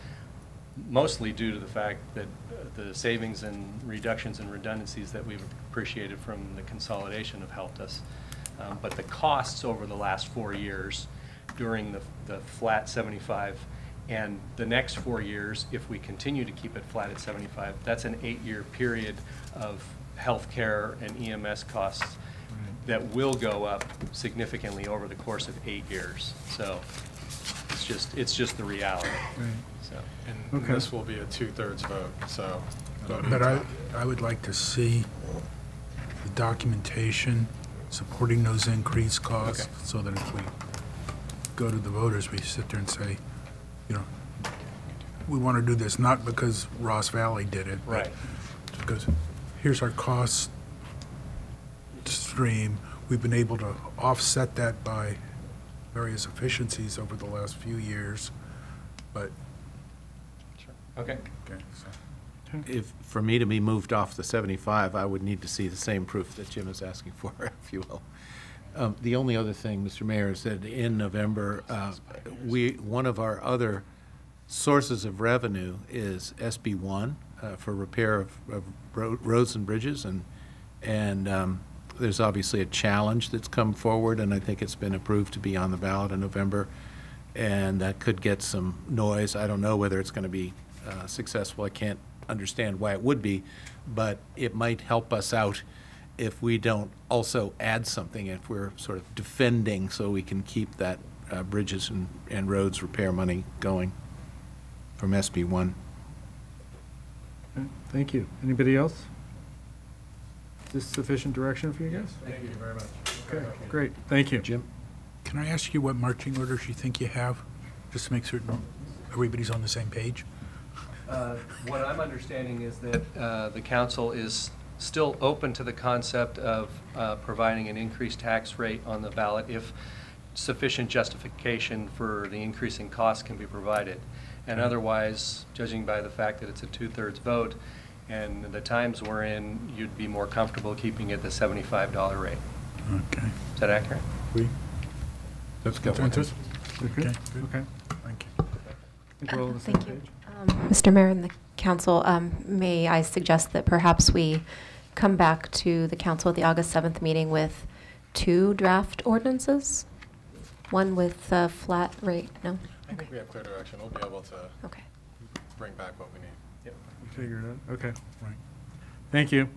mostly due to the fact that the savings and reductions and redundancies that we've appreciated from the consolidation have helped us. But the costs over the last 4 years during the flat 75 and the next 4 years, if we continue to keep it flat at 75, that's an 8-year period of healthcare and EMS costs that will go up significantly over the course of 8 years. So it's just the reality. Right. So. And this will be a 2/3 vote, so. But I would like to see the documentation supporting those increased costs, so that if we go to the voters, we sit there and say, you know, we want to do this not because Ross Valley did it, but because here's our cost stream. We've been able to offset that by various efficiencies over the last few years, but. Okay. If, for me to be moved off the 75, I would need to see the same proof that Jim is asking for, if you will. The only other thing, Mr. Mayor, is that in November, one of our other sources of revenue is SB1 for repair of roads and bridges, and there's obviously a challenge that's come forward, and I think it's been approved to be on the ballot in November, and that could get some noise. I don't know whether it's going to be successful. I can't understand why it would be, but it might help us out if we don't also add something, if we're sort of defending so we can keep that bridges and roads repair money going from SB1. Okay, thank you. Anybody else? Is this sufficient direction for you guys? Thank you very much. Okay, great. Thank you. Jim? Can I ask you what marching orders you think you have, just to make certain everybody's on the same page? What I'm understanding is that the council is still open to the concept of providing an increased tax rate on the ballot if sufficient justification for the increasing costs can be provided. And otherwise, judging by the fact that it's a 2/3 vote and the times we're in, you'd be more comfortable keeping it the $75 rate. Okay. Is that accurate? That's good. Okay. Okay. Thank you. I think we're all on the same Thank you. page. Mr. Mayor and the council, may I suggest that perhaps we come back to the council at the August 7th meeting with 2 draft ordinances? One with a flat rate, no? I think we have clear direction. We'll be able to bring back what we need. You figured it out? Okay. Right. Thank you.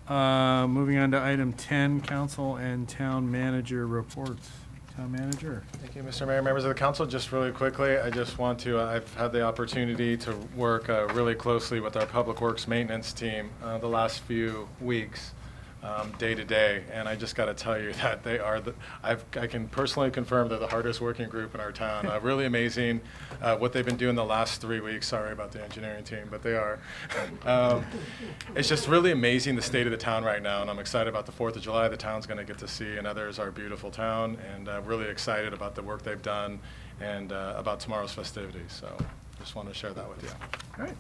Moving on to item 10, council and town manager reports. Town manager. Thank you, Mr. Mayor, members of the council. Just really quickly, I just want to, I've had the opportunity to work really closely with our public works maintenance team the last few weeks, day to day, and I just got to tell you that they are I can personally confirm they're the hardest working group in our town. Really amazing what they've been doing the last 3 weeks. Sorry about the engineering team, but they are. It's just really amazing the state of the town right now, and I'm excited about the 4th of July the town's going to get to see, and others our beautiful town, and really excited about the work they've done and about tomorrow's festivities. So just want to share that with you. All right.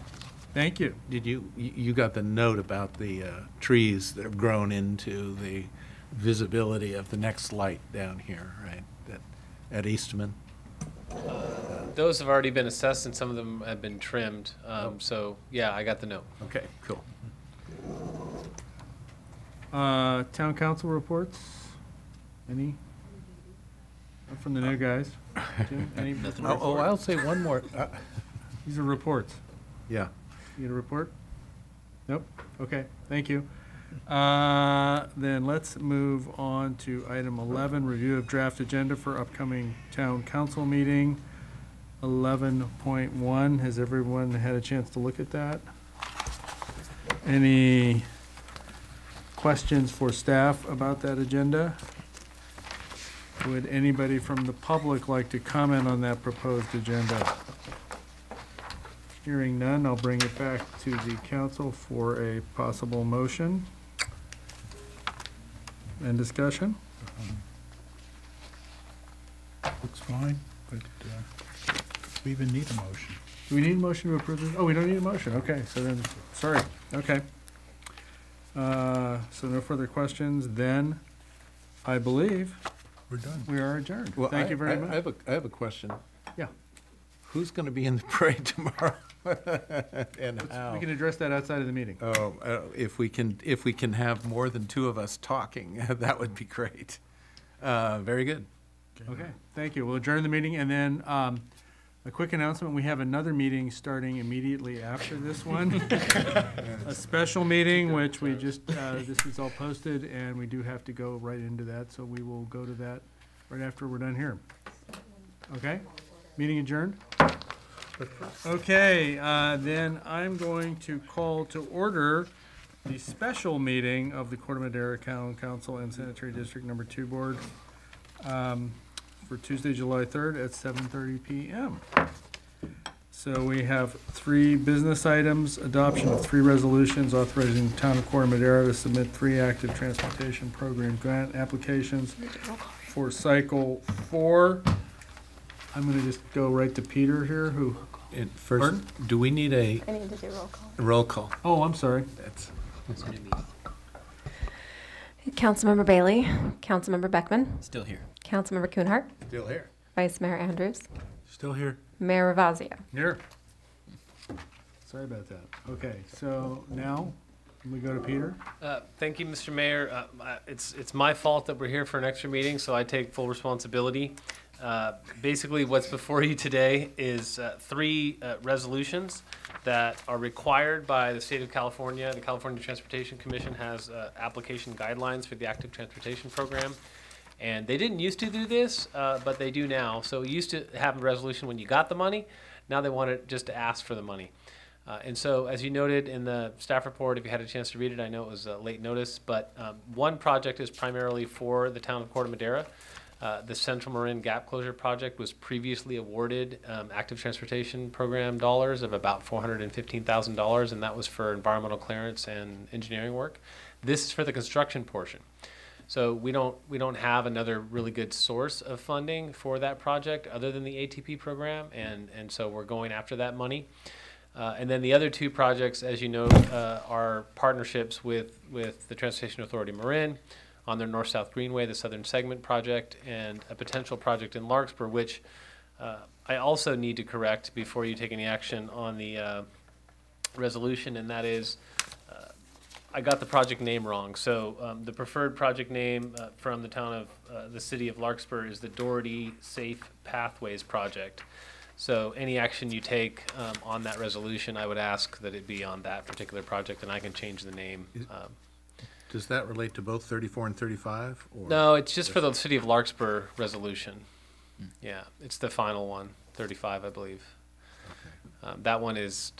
Thank you. Did you got the note about the trees that have grown into the visibility of the next light down here, right, at Eastman? Those have already been assessed and some of them have been trimmed. So, yeah, I got the note. Okay, cool. Town council reports? Any? Not from the new guys. Jim, any? I'll say one more. These are reports. Yeah. You get a report? Nope. Okay, thank you. Then let's move on to item 11, review of draft agenda for upcoming town council meeting. 11.1, has everyone had a chance to look at that? Any questions for staff about that agenda? Would anybody from the public like to comment on that proposed agenda? Hearing none, I'll bring it back to the council for a possible motion. and discussion? Looks fine, but we even need a motion. Do we need a motion to approve this? Oh, we don't need a motion, okay, so then, sorry, okay. So no further questions, then I believe we're done. We are adjourned. Well, Thank you very much. I have a question. Yeah. Who's going to be in the parade tomorrow? And how? We can address that outside of the meeting. Oh, if we can have more than two of us talking, that would be great. Very good. Okay, thank you. We'll adjourn the meeting, and then a quick announcement, we have another meeting starting immediately after this one. A special meeting, which we just, this is all posted, and we do have to go right into that, so we will go to that right after we're done here. Okay? Meeting adjourned? Okay, then I'm going to call to order the special meeting of the Corte Madera Town Council and Sanitary District Number 2 Board for Tuesday, July 3rd at 7:30 p.m. So we have 3 business items, adoption of 3 resolutions authorizing the Town of Corte Madera to submit 3 active transportation program grant applications for cycle 4. I'm going to just go right to Peter here, who. First, Pardon? do we need a I need to do roll call. roll call? Oh, I'm sorry. That's Councilmember Bailey, Councilmember Beckman, Still here. Councilmember Kuhnhart, still here. Vice Mayor Andrews, Still here. Mayor Ravazio. Here. Sorry about that. Okay, so now we go to Peter. Thank you, Mr. Mayor. It's my fault that we're here for an extra meeting, so I take full responsibility. Basically, what's before you today is 3 resolutions that are required by the state of California. The California Transportation Commission has application guidelines for the active transportation program. And they didn't used to do this, but they do now. So we used to have a resolution when you got the money. Now they want it just to ask for the money. And so, as you noted in the staff report, if you had a chance to read it, I know it was late notice, but one project is primarily for the town of Corte Madera. The Central Marin Gap Closure Project was previously awarded active transportation program dollars of about $415,000, and that was for environmental clearance and engineering work. This is for the construction portion. So we don't have another really good source of funding for that project other than the ATP program, and so we're going after that money. And then the other 2 projects, as you know, are partnerships with the Transportation Authority Marin on their North-South Greenway, the Southern Segment Project, and a potential project in Larkspur, which I also need to correct before you take any action on the resolution, and that is I got the project name wrong. So the preferred project name from the town of the city of Larkspur is the Doherty Safe Pathways Project. So any action you take on that resolution, I would ask that it be on that particular project, and I can change the name. Does that relate to both 34 and 35? Or No, it's just for the city of Larkspur resolution. Yeah, it's the final one, 35, I believe. Okay. That one is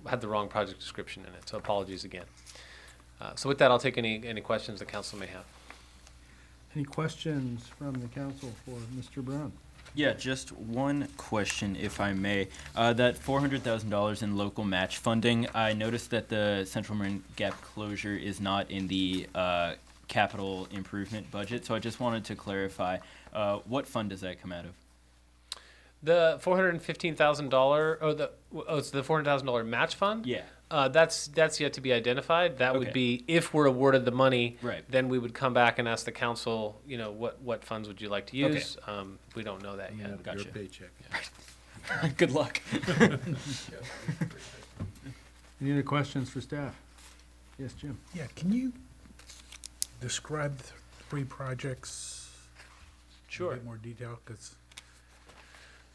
had the wrong project description in it, so apologies again. So with that, I'll take any questions the council may have. Any questions from the council for Mr. Brown? Yeah, just one question, if I may. That $400,000 in local match funding, I noticed that the Central Marin Gap closure is not in the capital improvement budget, so I just wanted to clarify, what fund does that come out of? The $415,000, it's the $400,000 match fund? Yeah. That's yet to be identified. That would be, if we're awarded the money, then we would come back and ask the council, what funds would you like to use? We don't know that yet. Your paycheck. Good luck. Any other questions for staff? Yes, Jim. Yeah, can you describe the 3 projects? Sure. In a bit more detail, because.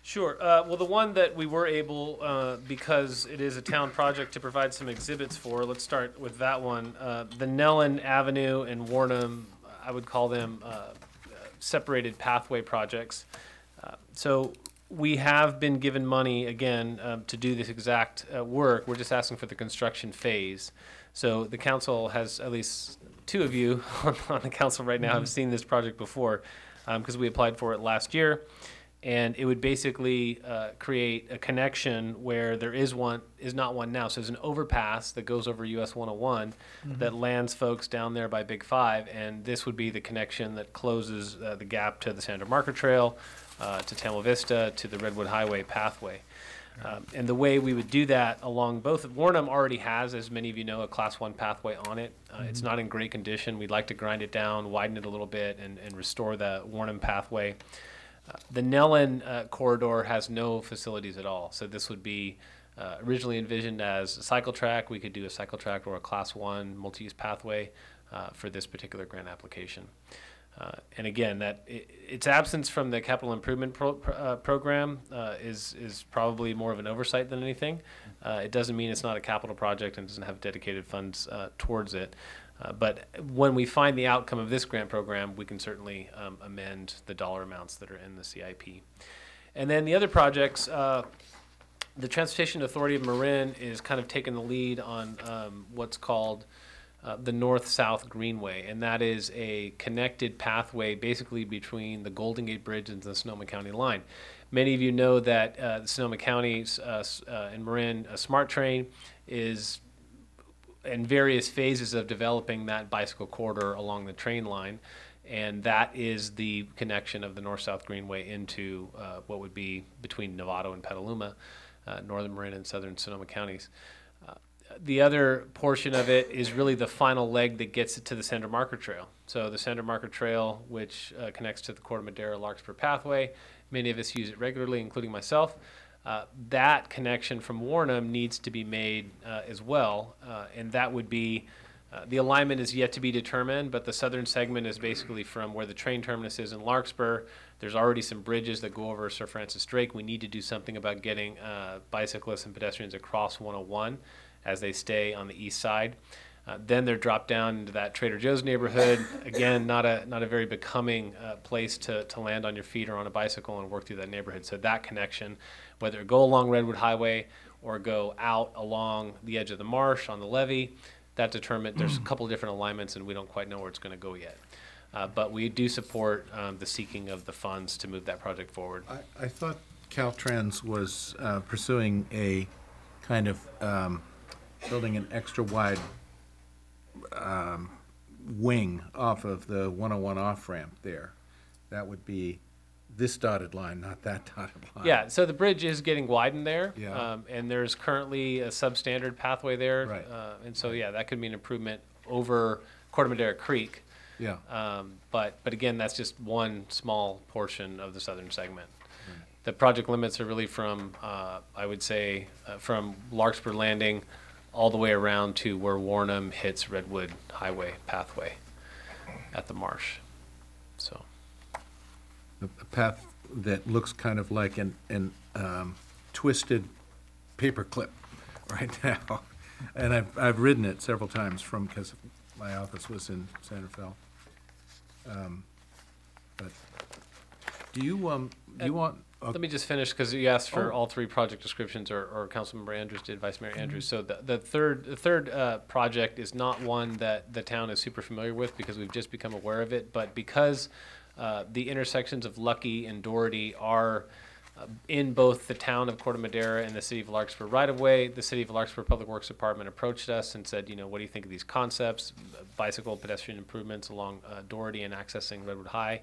Sure. Well, the one that we were able, because it is a town project, to provide some exhibits for, let's start with that one. The Nellen Avenue and Warnham, I would call them separated pathway projects. So we have been given money, again, to do this exact work. We're just asking for the construction phase. So the council has, at least 2 of you on the council right now have seen this project before, because we applied for it last year. and it would basically create a connection where there is not one now. So there's an overpass that goes over US 101 that lands folks down there by Big 5, and this would be the connection that closes the gap to the Sandra Marker Trail, to Tamil Vista, to the Redwood Highway pathway. And the way we would do that along both, Warnham already has, as many of you know, a Class 1 pathway on it. It's not in great condition. We'd like to grind it down, widen it a little bit, and restore the Warnham pathway. The Nellen corridor has no facilities at all. So this would be originally envisioned as a cycle track. We could do a cycle track or a Class 1 multi-use pathway for this particular grant application. And again, its absence from the capital improvement program is probably more of an oversight than anything. It doesn't mean it's not a capital project and doesn't have dedicated funds towards it. But when we find the outcome of this grant program, we can certainly amend the dollar amounts that are in the CIP. And then the other projects, the Transportation Authority of Marin is kind of taking the lead on what's called the North-South Greenway, and that is a connected pathway basically between the Golden Gate Bridge and the Sonoma County line. Many of you know that the Sonoma County in Marin, a smart train is in various phases of developing that bicycle corridor along the train line, and that is the connection of the North-South Greenway into what would be between Novato and Petaluma, northern Marin and southern Sonoma counties. The other portion of it is really the final leg that gets it to the Sandra Marker Trail. So the Sandra Marker Trail, which connects to the Corte Madera Larkspur pathway, many of us use it regularly, including myself. That connection from Warnham needs to be made as well, and that would be, the alignment is yet to be determined, but the southern segment is basically from where the train terminus is in Larkspur. There's already some bridges that go over Sir Francis Drake. We need to do something about getting bicyclists and pedestrians across 101 as they stay on the east side. Then they're dropped down into that Trader Joe's neighborhood. Again, not a very becoming place to land on your feet or on a bicycle and work through that neighborhood. So that connection, whether it go along Redwood Highway or go out along the edge of the marsh on the levee, that determined, there's a couple of different alignments and we don't quite know where it's going to go yet. But we do support the seeking of the funds to move that project forward. I thought Caltrans was pursuing a kind of building an extra wide wing off of the 101 off-ramp there. That would be this dotted line, not that dotted line. Yeah, so the bridge is getting widened there, Yeah. and there's currently a substandard pathway there. Right. And so, yeah, that could be an improvement over Corte Madera Creek. Yeah. But again, that's just one small portion of the southern segment. The project limits are really from, I would say, from Larkspur Landing all the way around to where Warnham hits Redwood Highway pathway at the marsh. So A path that looks kind of like an twisted paper clip right now. And I've ridden it several times because my office was in Santa Fe. But do you want? Let me just finish because you asked for Oh. all three project descriptions, or Councilmember Andrews did, Vice Mayor Andrews. So the third project is not one that the town is super familiar with because we've just become aware of it. But because the intersections of Lucky and Doherty are in both the town of Corte Madera and the city of Larkspur right of way, the city of Larkspur Public Works Department approached us and said, what do you think of these concepts, bicycle pedestrian improvements along Doherty and accessing Redwood High?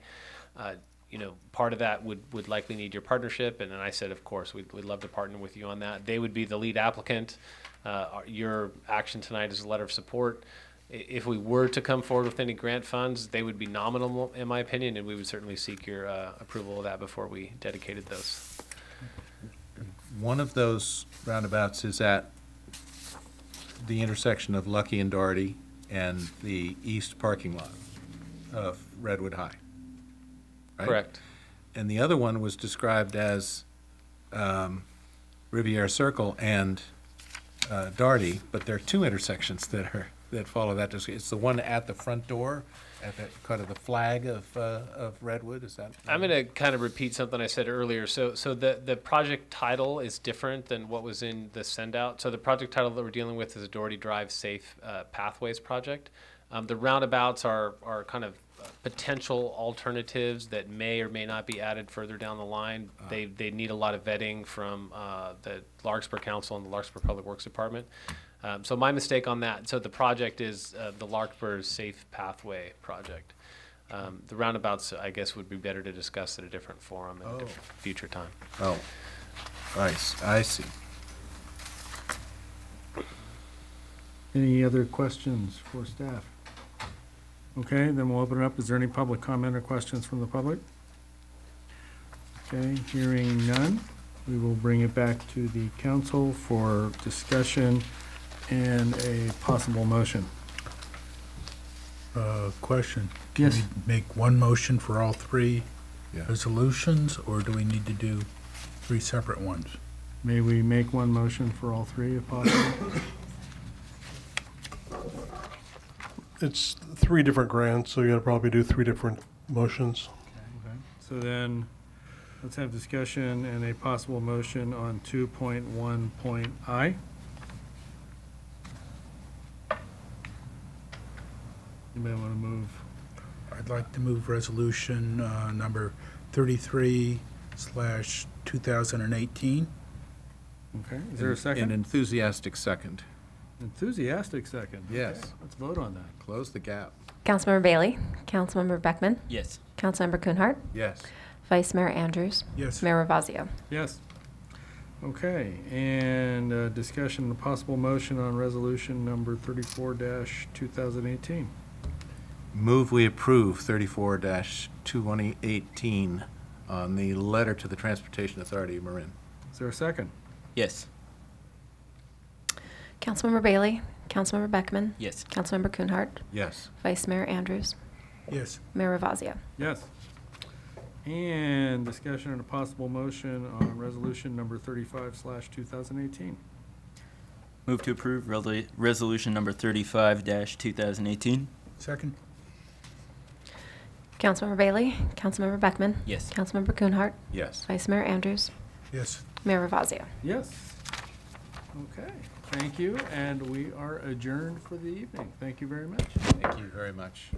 Part of that would likely need your partnership. And then I said, of course, we'd love to partner with you on that. They would be the lead applicant. Your action tonight is a letter of support. If we were to come forward with any grant funds, they would be nominal, in my opinion, and we would certainly seek your approval of that before we dedicated those. One of those roundabouts is at the intersection of Lucky and Doherty and the east parking lot of Redwood High. Right? Correct. And the other one was described as Riviera Circle and Doherty, but there are two intersections that follow that. It's the one at the front door, at the kind of the flag of Redwood. Is that? I'm going to kind of repeat something I said earlier. So the project title is different than what was in the send-out. So the project title that we're dealing with is a Doherty Drive Safe Pathways Project. The roundabouts are kind of potential alternatives that may or may not be added further down the line. They need a lot of vetting from the Larkspur Council and the Larkspur Public Works Department. So my mistake on that. So the project is the Larkspur Safe Pathway project. The roundabouts, I guess, would be better to discuss at a different forum at a different future time. Oh, I see. Any other questions for staff? Okay, then we'll open it up. Is there any public comment or questions from the public? Okay, hearing none, we will bring it back to the council for discussion and a possible motion. Question. Yes. Can we make one motion for all three resolutions, or do we need to do three separate ones? May we make one motion for all three if possible? It's 3 different grants, so you gotta probably do 3 different motions. Okay. So then, let's have discussion and a possible motion on 2.1.I. Anybody want to move? I'd like to move resolution number 33/2018. Okay, is there a second? An enthusiastic second. Enthusiastic second. Yes. Okay, let's vote on that. Close the gap. Councilmember Bailey, Councilmember Beckman, Yes. Councilmember Kuhnhart, Yes. Vice Mayor Andrews, Yes. Mayor Ravazio. Yes. Okay, and discussion and a possible motion on resolution number 34-2018. Move we approve 34-2018 on the letter to the Transportation Authority of Marin. Is there a second? Yes. Councilmember Bailey, Councilmember Beckman, Yes. Councilmember Kuhnhart, Yes. Vice Mayor Andrews, Yes. Mayor Ravazio. Yes. And discussion and a possible motion on resolution number 35/2018. Move to approve resolution number 35-2018. Second. Councilmember Bailey, Councilmember Beckman, Yes. Councilmember Kuhnhart, Yes. Vice Mayor Andrews, Yes. Mayor Ravazio. Yes. Okay, thank you, and we are adjourned for the evening. Thank you very much. Thank you very much.